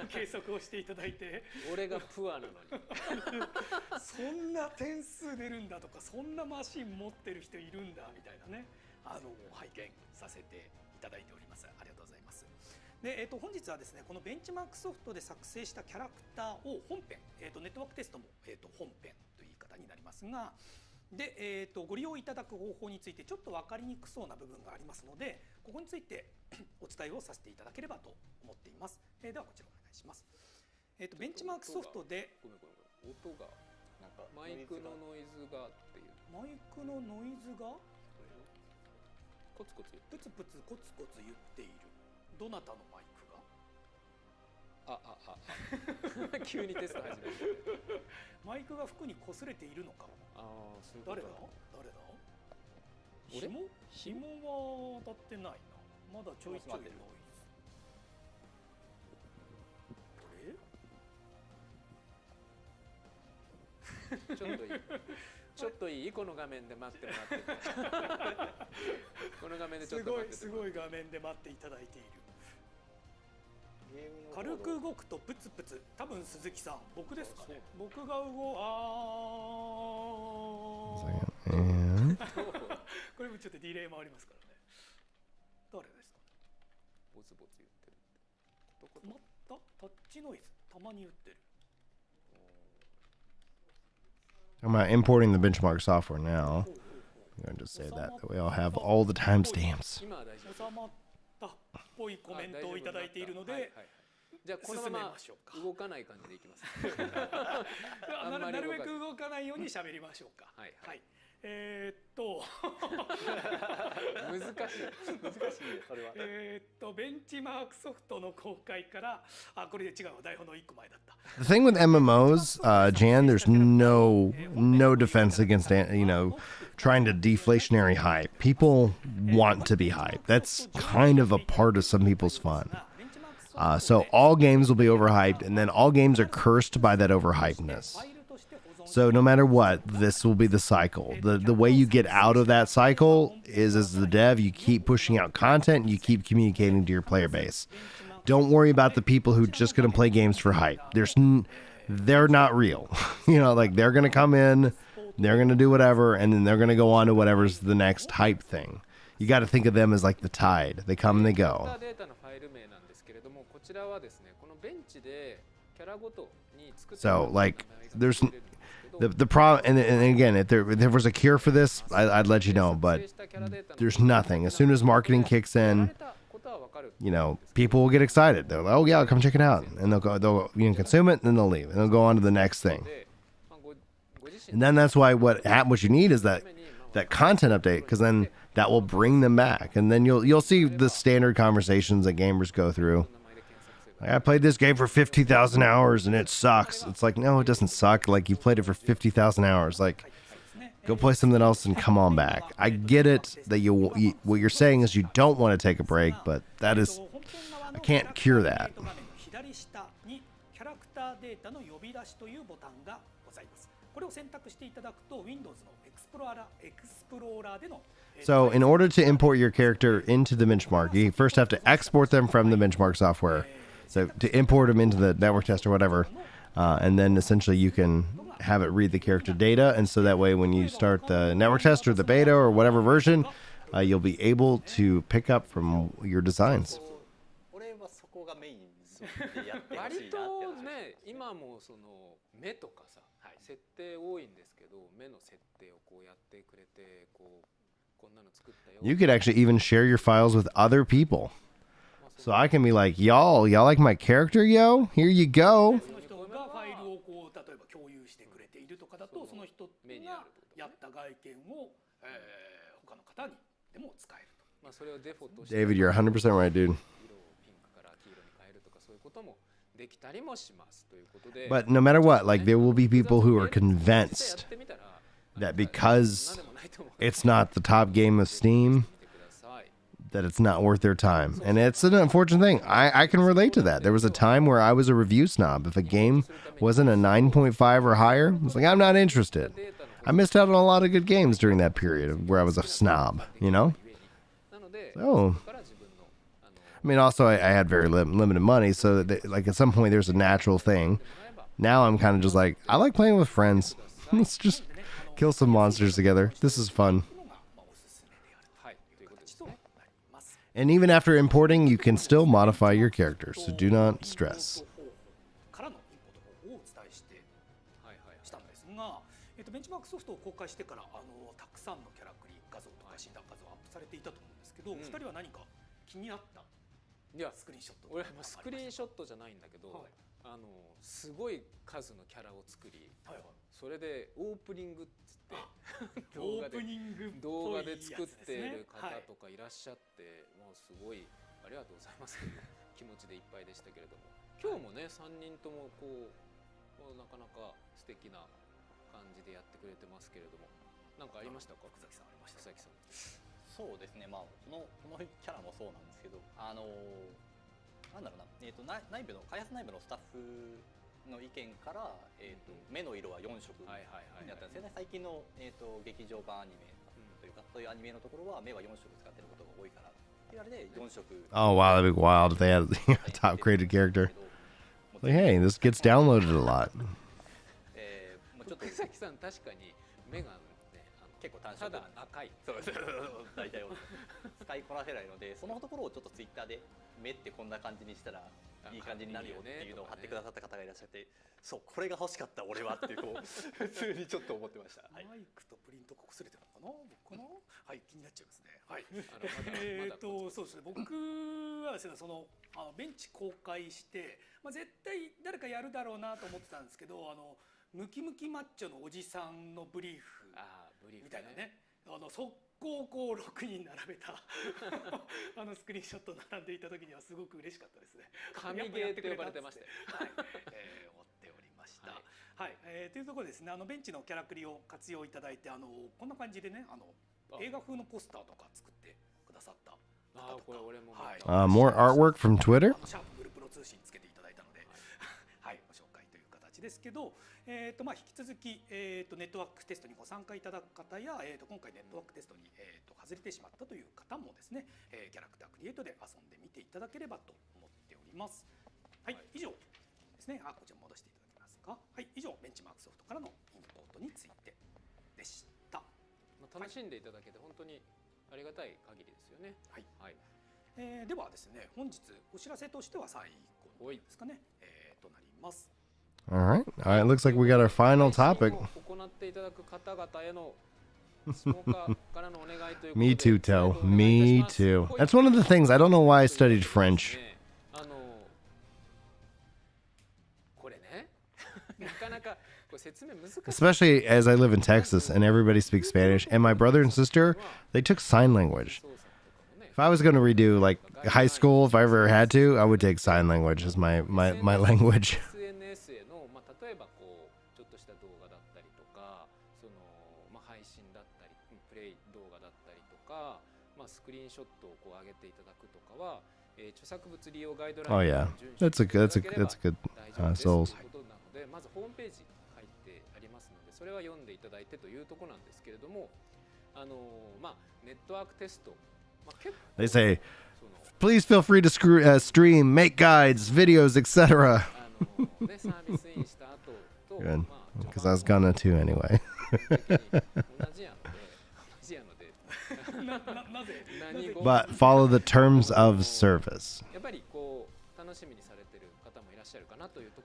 [SPEAKER 7] 計測をしていただいて、
[SPEAKER 6] 俺がプアなのに
[SPEAKER 7] そんな点数出るんだとか、そんなマシン持ってる人いるんだみたいなね、拝見させていただいております。ありがとうございます。で、本日はですね、このベンチマークソフトで作成したキャラクターを本編、ネットワークテストも、本編という言い方になりますが、で、ご利用いただく方法についてちょっと分かりにくそうな部分がありますので、ここについてお伝えをさせていただければと思っています。ではこちらお願いします。ベンチマークソフトで
[SPEAKER 6] 音がなんかマイクのノイズがっていう、
[SPEAKER 7] マイクのノイズが
[SPEAKER 6] コツコツ
[SPEAKER 7] プツプツコツコツ言っている。どなたのマイクが
[SPEAKER 6] 急にテスト始める
[SPEAKER 7] マイクが服に擦れているのか。誰だ紐は当たってないな。まだちょいちょいノイズ。
[SPEAKER 6] ちょっといいこの画面で待ってこの画面でちょっと待って
[SPEAKER 7] すごい画面で待っていただいている。軽く動くとプツプツ、多分鈴木さん、僕ですかね。僕がこれもちょっとディレイもありますからね。誰ですかね。
[SPEAKER 6] ボツボツ言ってる。
[SPEAKER 7] 止まった？タッチノイズたまに言ってる。
[SPEAKER 1] I'm importing the benchmark software now. I'm going to just say that we all have all the timestamps.
[SPEAKER 7] 収まったっぽいコメントをいただいているので、
[SPEAKER 6] じゃあこのまま動かない感じでいきます。
[SPEAKER 7] なるべく動かないように喋りましょうか。はい。
[SPEAKER 6] 難しいそれは。
[SPEAKER 7] ベンチマークソフトの公開から、これで違う、台本の1個前だった。
[SPEAKER 1] The thing with MMOs, Jan, there's no defense against, trying to deflationary hype. People want to be hyped. That's kind of a part of some people's fun. So all games will be overhyped, and then all games are cursed by that overhypedness. So no matter what, this will be the cycle. The way you get out of that cycle is, as the dev, you keep pushing out content, you keep communicating to your player base. Don't worry about the people who are just going to play games for hype. They're not real. They're going to come in, they're going to do whatever, and then they're going to go on to whatever's the next hype thing. You got to think of them as like the tide. They come and they go. So, there's the problem, and again, if there was a cure for this, I'd let you know, but there's nothing. As soon as marketing kicks in, people will get excited. They're like, oh yeah, come check it out, and they'll consume it, and then they'll leave, and they'll go on to the next thing. And then that's why what you need is that content update, because then that will bring them back, and then you'll see the standard conversations that gamers go through. I played this game for 50,000 hours and it sucks. It's like, no, it doesn't suck. Like, you played it for 50,000 hours. Like, go play something else and come on back. I get it that what you're saying is you don't want to take a break, but I can't cure that. So in order to import your character into the benchmark, you first have to export them from the benchmark software. So to import them into the network test or whatever, and then essentially you can have it read the character data, and so that way when you start the network test or the beta or whatever version, you'll be able to pick up from your designs.
[SPEAKER 6] 割とね、今もその目とかさ、設定多いんですけど、目の設定をこうやってくれて、こんなの作ったよ。
[SPEAKER 1] You could actually even share your files with other people. So I can be like, y'all like my character, yo? Here you go.
[SPEAKER 7] その人がファイルを例えば共有してくれているとかだと、その人がやった外見を他の方にでも使える
[SPEAKER 1] David, you're 100% right, dude. But no matter what, like, there will be people who are convinced that because it's not the top game of Steam, that it's not worth their time. And it's an unfortunate thing. I can relate to that. There was a time where I was a review snob. If a game wasn't a 9.5 or higher, I was like, I'm not interested. I missed out on a lot of good games during that period where I was a snob, you know? So, I mean, also I had very limited money, so that, like, at some point there's a natural thing. Now I'm kind of just like, I like playing with friends. Let's just kill some monsters together. This is fun. And even after importing, you can still modify your character, so do not stress.
[SPEAKER 7] ベンチマークソフトを公開してからたくさんのキャラクリ画像とか診断画像アップされていたと思うんですけど、2人は何か気になったスクリーンショット。
[SPEAKER 6] 俺はスクリーンショットじゃないんだけど、すごい数のキャラを作り、それでオープニングっつって動画で作っている方とかいらっしゃって、もうすごいありがとうございますという気持ちでいっぱいでしたけれども、今日もね3人ともこうなかなか素敵な感じでやってくれてますけれども、なんかありましたか、草木さん。ありました。草木さん。
[SPEAKER 8] そうですね。まあこのキャラもそうなんですけど、なんだろうな、内部の開発内部のスタッフの意見から、目の色は4色になったんですよね。最近の劇場版アニメというか、そういうアニメのところは目は4色使ってることが多いからって言われて4色。
[SPEAKER 1] Oh wow, that'd be wild if they had a top created character. Like, hey, this gets downloaded a lot.
[SPEAKER 6] 草木さん確かに目がね
[SPEAKER 8] 結構単色、
[SPEAKER 6] ただ赤い。
[SPEAKER 8] そう大体使いこなせないので、そのところをちょっとツイッターで目ってこんな感じにしたらいい感じになるよっていうのを貼ってくださった方がいらっしゃって、そうこれが欲しかった俺はっていうこう普通にちょっと思ってました。
[SPEAKER 7] マイクとプリントが擦れてるのかな、僕かな。はい、気になっちゃいますね。はい。そうですね。僕はですね、ベンチ公開して、絶対誰かやるだろうなと思ってたんですけど、ムキムキマッチョのおじさんのブリーフみたいなね、速攻こう6人並べたスクリーンショット並んでいた時にはすごく嬉しかったですね。
[SPEAKER 6] 神ゲーって呼ばれてましたよ。
[SPEAKER 7] 思っておりました。はい、というところですね、ベンチのキャラクリを活用いただいて、こんな感じでね、映画風のポスターとか作ってくださった方とか、
[SPEAKER 1] more artwork from Twitter?
[SPEAKER 7] シャープブルプロ通信つけていただいたので、はい、ご紹介という形ですけど、引き続き、ネットワークテストにご参加いただく方や、今回ネットワークテストに、外れてしまったという方もですね、キャラクタークリエイトで遊んでみていただければと思っております。はい、以上ですね。こちら戻していただけますか。はい、以上ベンチマークソフトからのインポートについてでした。
[SPEAKER 6] 楽しんでいただけて本当にありがたい限りですよね。
[SPEAKER 7] はい。ではですね、本日お知らせとしては最後ですかね、となります。
[SPEAKER 1] All right. Looks like we got our final topic. Me too, Toe. Me too. That's one of the things. I don't know why I studied French. Especially as I live in Texas and everybody speaks Spanish. And my brother and sister, they took sign language. If I was going to redo like high school, if I ever had to, I would take sign language as my language. Oh yeah, that's a good Souls.
[SPEAKER 6] まずホームページ書いてありますので、それは読んでいただいてというところなんですけれども、ネットワークテスト、
[SPEAKER 1] They say, please feel free to stream, make guides, videos, etc. Good, because I was gonna too anyway. But follow the terms of service.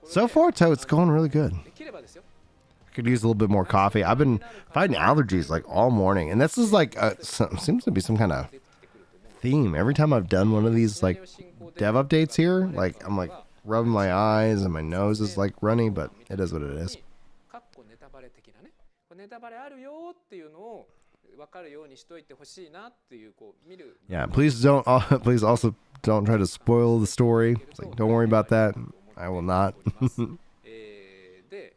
[SPEAKER 1] So far, it's going really good. I could use a little bit more coffee. I've been fighting allergies like all morning, and this is like seems to be some kind of theme. Every time I've done one of these like dev updates here, like I'm like rubbing my eyes and my nose is like runny, but it is what it is.
[SPEAKER 6] 分かるようにしといてほしいなっていうこう見る。
[SPEAKER 1] Yeah, please please also don't try to spoil the story. It's like, don't worry about that. I will not.
[SPEAKER 6] で、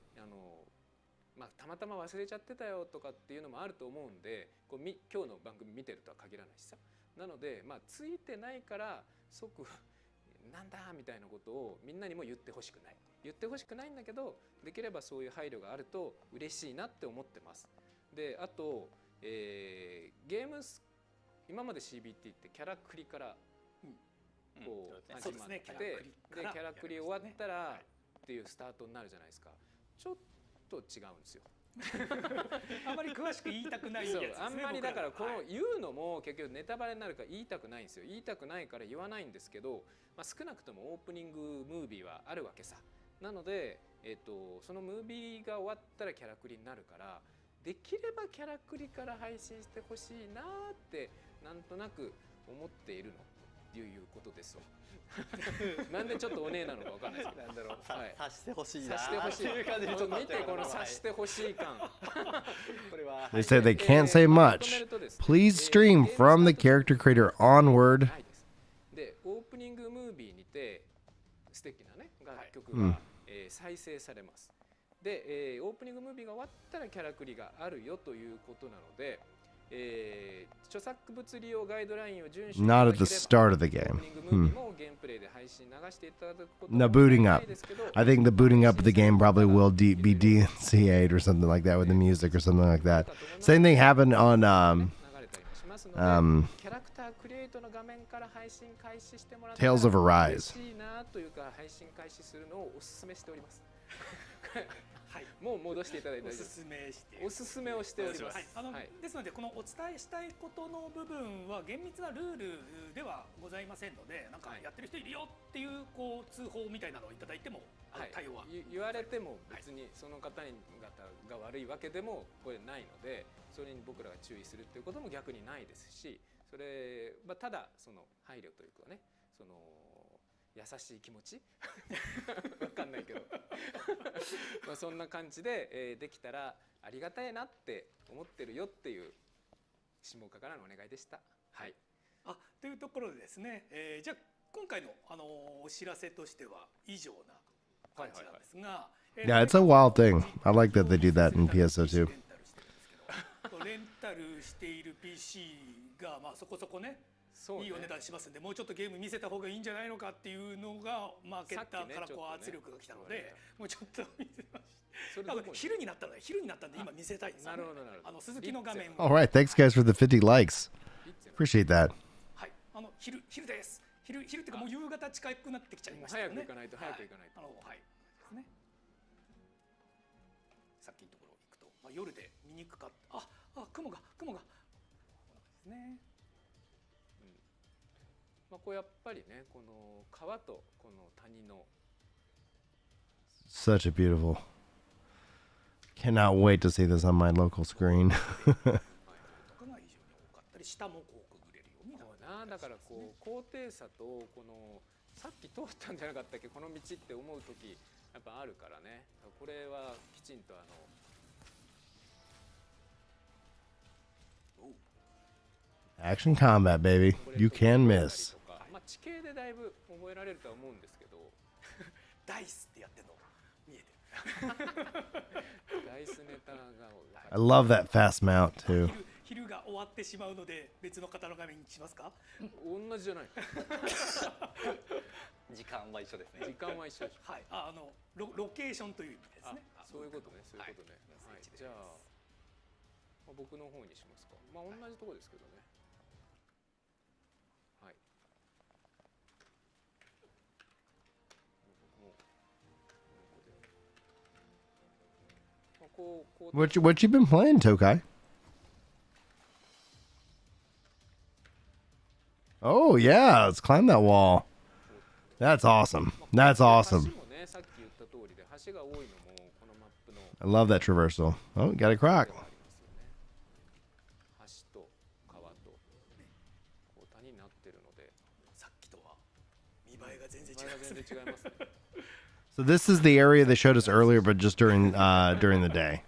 [SPEAKER 6] まあたまたま忘れちゃってたよとかっていうのもあると思うんで、こう今日の番組見てるとは限らないしさ。なので、まあついてないから即なんだみたいなことをみんなにも言ってほしくない。言ってほしくないんだけど、できればそういう配慮があると嬉しいなって思ってます。で、あと、ゲーム今まで CBT ってキャラクリからこう始まって、でキャラクリ終わったらっていうスタートになるじゃないですか。ちょっと違うんですよ。
[SPEAKER 7] あまり詳しく言いたくないやつですね。
[SPEAKER 6] あんまりだからこの言うのも結局ネタバレになるから言いたくないんですよ。言いたくないから言わないんですけど、まあ、少なくともオープニングムービーはあるわけさ。なので、そのムービーが終わったらキャラクリになるから、できればキャラクリから配信してほしいなってなんとなく思っているのっていうことですわ。なんでちょっとお姉なのかわかんないですけど、なんだろう、
[SPEAKER 8] 察してほしいな。
[SPEAKER 6] 察してほしい。見てこの察してほしい感。
[SPEAKER 1] They say they can't say much. Please stream from the character creator onward.
[SPEAKER 6] で、オープニングムービーにて素敵なね楽曲が再生されます。で、オープニングムービーが終わったらキャラクリがあるよということなので、著作物利用ガイドラインを遵守して
[SPEAKER 1] Not at the start of the game.
[SPEAKER 6] もゲームプレイで配信流していただくこと
[SPEAKER 1] No, booting up. I think the booting up of the game probably will be DNCA'd or something like that with the music or something like that. Same thing happened on
[SPEAKER 6] キャラクタークリエイトの画面から配信開始してもらった
[SPEAKER 1] Tales of
[SPEAKER 6] ら
[SPEAKER 1] Arise.
[SPEAKER 6] 嬉しいなというか配信開始するのをお勧めしております。はい、もう戻していただいて大丈夫です。おすすめをしております。
[SPEAKER 7] ですのでこのお伝えしたいことの部分は厳密なルールではございませんので、なんかやってる人いるよっていうこう通報みたいなのをいただいても、対応は
[SPEAKER 6] 言われても別にその方々が悪いわけでもこれないので、それに僕らが注意するっていうことも逆にないですし、それはただその配慮というかね、その優しい気持ちわかんないけどまあそんな感じで、できたらありがたいなって思ってるよっていう下岡からのお願いでした。はい。
[SPEAKER 7] というところでですね、じゃあ今回のお知らせとしては以上な感じなんですが、
[SPEAKER 1] Yeah, it's a wild thing. I like that they do that in PSO2.
[SPEAKER 7] レンタルしている PC がまあそこそこね。いいお値段しますんで、もうちょっとゲーム見せた方がいいんじゃないのかっていうのがマーケッターからこう圧力が来たので、もうちょっと見せました。昼になったんで今見せたいですね。なるほどなるほど。鈴木の画面。
[SPEAKER 1] All right, thanks guys for the 50 likes. Appreciate that.
[SPEAKER 7] はい、昼です。昼っていうかもう夕方近くなってきちゃいましたね。
[SPEAKER 6] 早く行かないとはい
[SPEAKER 7] ですね。さっきのところ行くと、まあ夜で見にくかった。雲がですね。
[SPEAKER 6] まあこうやっぱりね、この川とこの谷の
[SPEAKER 1] Such a beautiful. Cannot wait to see this on my local screen.
[SPEAKER 7] 下もこうくぐれるように
[SPEAKER 6] だからこう高低差とこのさっき通ったんじゃなかったっけこの道って思う時やっぱあるからね。これはきちんと
[SPEAKER 1] Action combat, baby. You can miss.
[SPEAKER 6] まあ地形でだいぶ覚えられるとは思うんですけど、
[SPEAKER 7] ダイスってやってるの見えてる。
[SPEAKER 6] ダイスネタが
[SPEAKER 1] I love that fast mount too.
[SPEAKER 7] 昼が終わってしまうので別の方の画面にしますか？
[SPEAKER 6] 同じじゃない。
[SPEAKER 8] 時間は一緒ですね。
[SPEAKER 6] 時間は一緒です。
[SPEAKER 7] はい。ロケーションという意味ですね。
[SPEAKER 6] そういうことね。そういうことね。はい。じゃあ僕の方にしますか。まあ同じところですけどね。はい。
[SPEAKER 1] What you been playing, Tokai? Oh yeah, let's climb that wall. That's awesome. That's awesome. I love that traversal. Oh, got a croc. So this is the area they showed us earlier, but just during the day.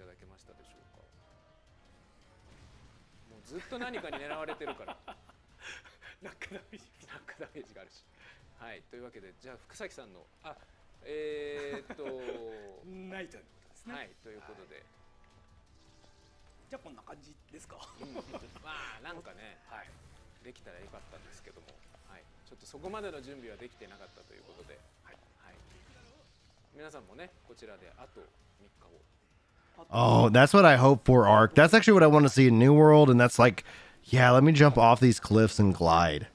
[SPEAKER 6] ただけましたでしょうか。もうずっと何かに狙われてるから
[SPEAKER 7] 落下ダメージ
[SPEAKER 6] があるし。はい、というわけでじゃあ福崎さんの
[SPEAKER 7] ないということですね。
[SPEAKER 6] はい、ということで、
[SPEAKER 7] じゃあこんな感じですか。
[SPEAKER 6] まあなんかね、はい、できたらよかったんですけども、はい、ちょっとそこまでの準備はできてなかったということで、はいはい、皆さんもねこちらであと3日を。
[SPEAKER 1] Oh, that's what I hope for, Ark. That's actually what I want to see in New World, and that's like, yeah, let me jump off these cliffs and glide.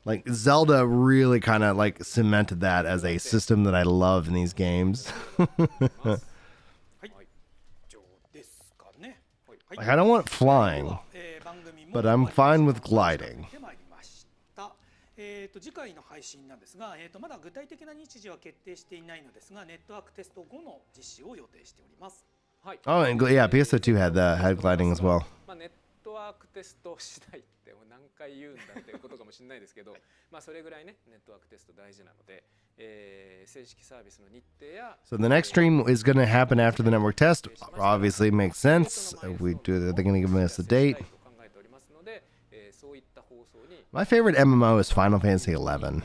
[SPEAKER 1] Like, Zelda really kind of, like, cemented that as a system that I love in these games. Like, I don't want flying, but I'm fine with gliding.
[SPEAKER 7] 次回の配信なんですが、まだ具体的な日時は決定していないのですが、ネットワークテスト後の実施を予定しております。
[SPEAKER 1] Oh, and yeah, PS2 had gliding as well.
[SPEAKER 6] ネットワークテスト次第って何回言うんだっていうことかもしれないですけど、まあそれぐらいねネットワークテスト大事なので、正式サービスの日程や。
[SPEAKER 1] So the next stream is going to happen after the network test. Obviously, makes sense. They're going to give us a date. My favorite MMO is Final Fantasy XI.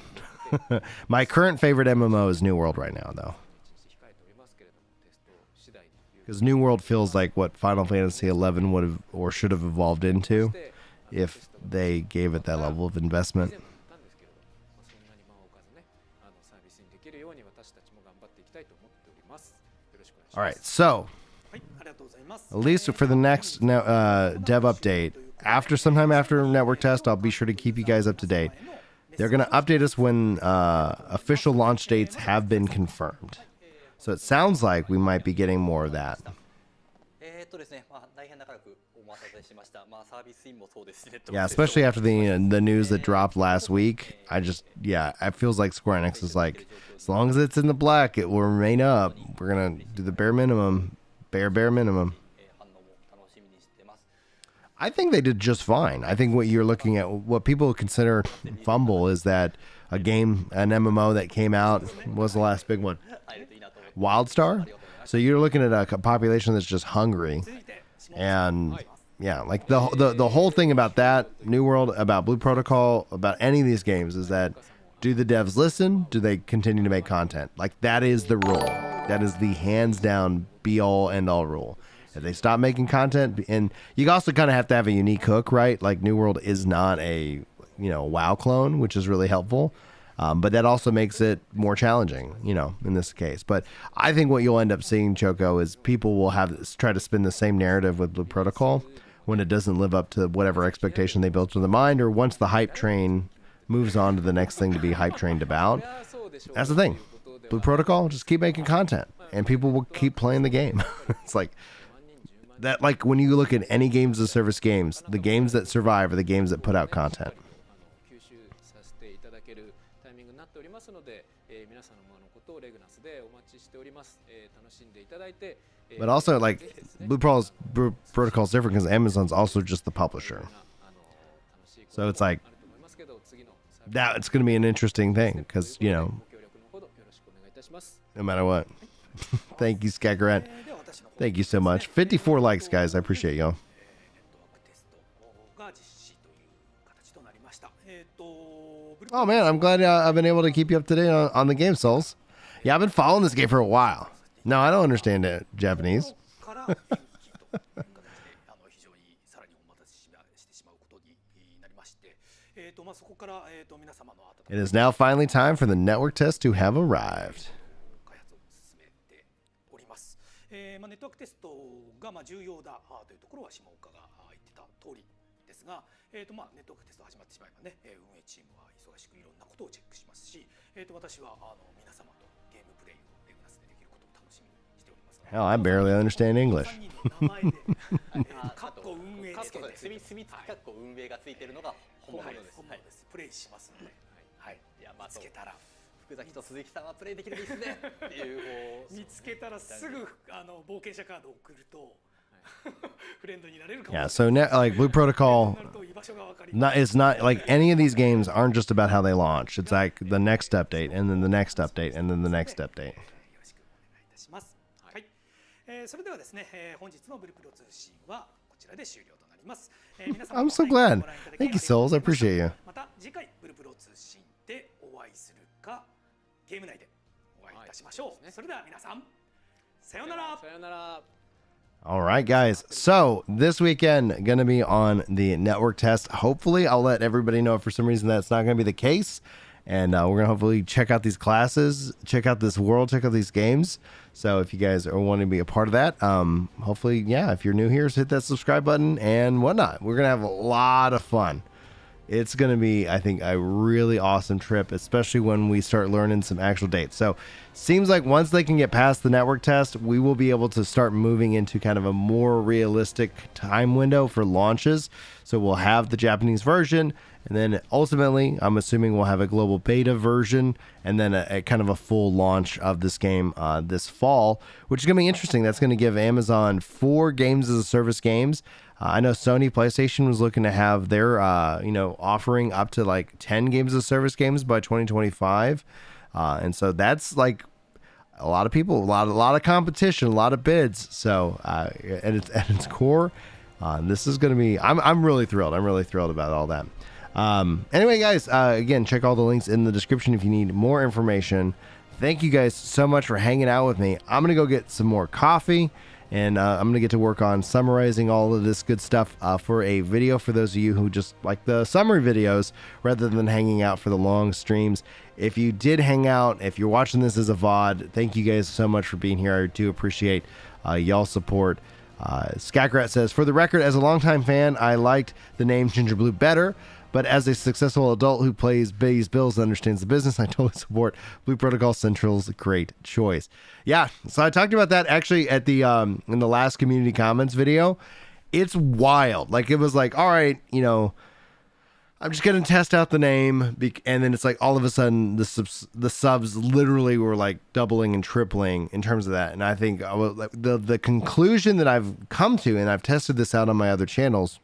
[SPEAKER 1] My current favorite MMO is New World right now, though. Because New World feels like what Final Fantasy XI would have or should have evolved into if they gave it that level of investment. All right, so at least for the next dev update, sometime after network test, I'll be sure to keep you guys up to date. They're going to update us when official launch dates have been confirmed. So it sounds like we might be getting more of that. Yeah, especially after the news that dropped last week. It feels like Square Enix is like, as long as it's in the black, it will remain up. We're going to do the bare minimum. Bare minimum. I think they did just fine. I think what you're looking at, what people consider fumble, is that an MMO that came out, was the last big one? Wildstar? So you're looking at a population that's just hungry. And yeah, like the whole thing about that, New World, about Blue Protocol, about any of these games is that, do the devs listen? Do they continue to make content? Like, that is the rule. That is the hands down be all end all rule. If they stop making content, and you also kind of have to have a unique hook, right? Like, New World is not a WoW clone, which is really helpful. But that also makes it more challenging, in this case. But I think what you'll end up seeing, Choco, is people will try to spin the same narrative with Blue Protocol when it doesn't live up to whatever expectation they built in their mind, or once the hype train moves on to the next thing to be hype trained about. That's the thing. Blue Protocol, just keep making content, and people will keep playing the game. It's like that. Like, when you look at any games as a service games, the games that survive are the games that put out content. But also, like, Blue Protocol is different because Amazon's also just the publisher. So it's like, that it's going to be an interesting thing because, no matter what. Thank you, Skakarant. Thank you so much. 54 likes, guys. I appreciate y'all. Oh, man, I'm glad I've been able to keep you up to date on the game, Souls. Yeah, I've been following this game for a while. No, I don't understand it, Japanese. It is now finally time for the network test to have arrived.
[SPEAKER 7] ネットワークテストが重要だというところは下岡が言ってた通りですが、ネットワークテスト始まってしまえばね、運営チームは忙しくいろんなことをチェックしますし、私は皆様とゲームプレイをレグナスでできることを楽しみにしております。
[SPEAKER 1] Hell, I barely understand English.
[SPEAKER 7] かっこ運営
[SPEAKER 8] 墨付きかっこ運営がついているのが本物です。
[SPEAKER 7] プレイしますので、見つけたら。
[SPEAKER 8] 福崎と鈴木さんはプレイできるですねっていう
[SPEAKER 7] 見つけたらすぐ冒険者カードを送るとフレンドになれるかも。
[SPEAKER 1] Yeah, so like Blue Protocol, it's not like any of these games aren't just about how they launch. It's like the next update and then the next update and then the next update.
[SPEAKER 7] よろしくお願いいたします。はい。それではですね、本日のブルプロ通信はこちらで終了となります。
[SPEAKER 1] I'm so glad. Thank you, Souls. I appreciate you.
[SPEAKER 7] また次回ブルプロ通信でお会いするか、ゲーム内でお会いいたしましょう。それでは皆さん、さようなら。
[SPEAKER 6] さようなら。
[SPEAKER 1] All right, guys. So this weekend going to be on the network test. Hopefully, I'll let everybody know if for some reason that's not going to be the case. And we're going to hopefully check out these classes, check out this world, check out these games. So if you guys are wanting to be a part of that, hopefully, yeah, if you're new here, just hit that subscribe button and whatnot. We're going to have a lot of fun. It's going to be, I think, a really awesome trip, especially when we start learning some actual dates. So seems like once they can get past the network test, we will be able to start moving into kind of a more realistic time window for launches. So we'll have the Japanese version, and then ultimately, I'm assuming we'll have a global beta version, and then a kind of a full launch of this game this fall, which is going to be interesting. That's going to give Amazon 4 games as a service games. I know Sony PlayStation was looking to have their, offering up to like 10 games of service games by 2025. And so that's like a lot of people, a lot of competition, a lot of bids. So at its core, this is going to be, I'm really thrilled. I'm really thrilled about all that. Anyway, guys, again, check all the links in the description if you need more information. Thank you guys so much for hanging out with me. I'm going to go get some more coffee. And I'm going to get to work on summarizing all of this good stuff for a video for those of you who just like the summary videos rather than hanging out for the long streams. If you did hang out, if you're watching this as a VOD, thank you guys so much for being here. I do appreciate y'all's support. Skakrat says, for the record, as a longtime fan, I liked the name Ginger Blue better. But as a successful adult who pays bills and understands the business, I totally support Blue Protocol Central's great choice. Yeah, so I talked about that actually at the in the last community comments video. It's wild. Like it was like, all right, I'm just gonna test out the name, and then it's like all of a sudden the subs literally were like doubling and tripling in terms of that. And I think the conclusion that I've come to, and I've tested this out on my other channels,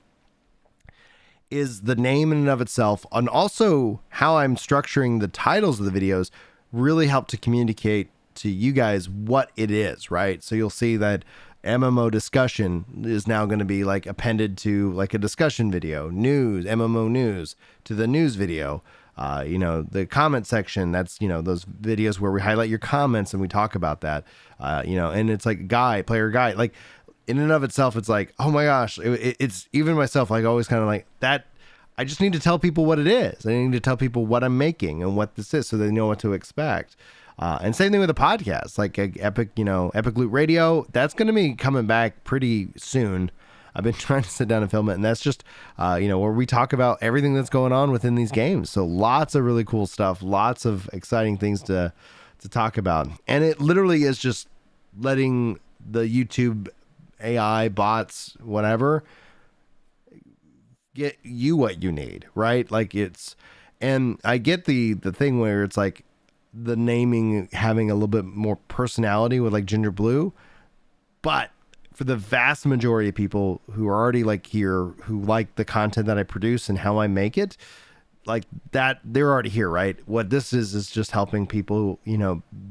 [SPEAKER 1] is the name in and of itself, and also how I'm structuring the titles of the videos really help to communicate to you guys what it is, right? So you'll see that MMO discussion is now going to be like appended to like a discussion video, news, MMO news to the news video. The comment section, that's, those videos where we highlight your comments and we talk about that, and it's like player guide, like, in and of itself, it's like, oh my gosh, it's even myself, like always kind of like that. I just need to tell people what it is. I need to tell people what I'm making and what this is so they know what to expect. And same thing with the podcast, like Epic Loot Radio. That's going to be coming back pretty soon. I've been trying to sit down and film it. And that's just, where we talk about everything that's going on within these games. So lots of really cool stuff, lots of exciting things to talk about. And it literally is just letting the YouTube AI bots, whatever, get you what you need, right? Like and I get the thing where it's like the naming having a little bit more personality with like Ginger Blue, but for the vast majority of people who are already like here, who like the content that I produce and how I make it, like that, they're already here, right? What this is just helping people,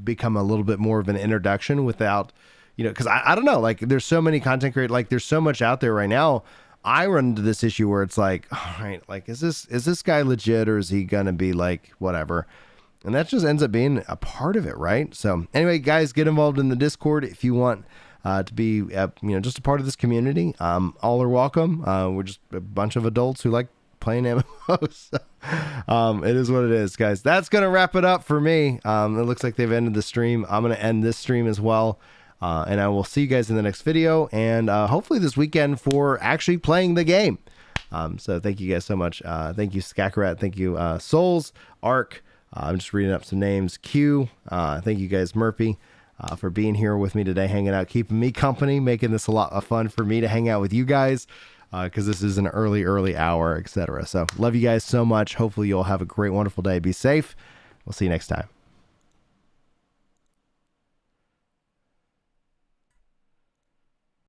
[SPEAKER 1] become a little bit more of an introduction without, because I don't know, like there's so many content creators, like there's so much out there right now. I run into this issue where it's like, all right, like, is this guy legit, or is he going to be like, whatever? And that just ends up being a part of it. Right. So anyway, guys, get involved in the Discord if you want to be, just a part of this community. All are welcome. We're just a bunch of adults who like playing MMOs. So, it is what it is, guys. That's going to wrap it up for me. It looks like they've ended the stream. I'm going to end this stream as well. And I will see you guys in the next video, and hopefully this weekend for actually playing the game. So thank you guys so much. Thank you, Skakrat. Thank you, Souls, Ark. I'm just reading up some names. Q. Thank you guys, Murphy, for being here with me today, hanging out, keeping me company, making this a lot of fun for me to hang out with you guys, because this is an early hour, etc. So love you guys so much. Hopefully you'll have a great, wonderful day. Be safe. We'll see you next time.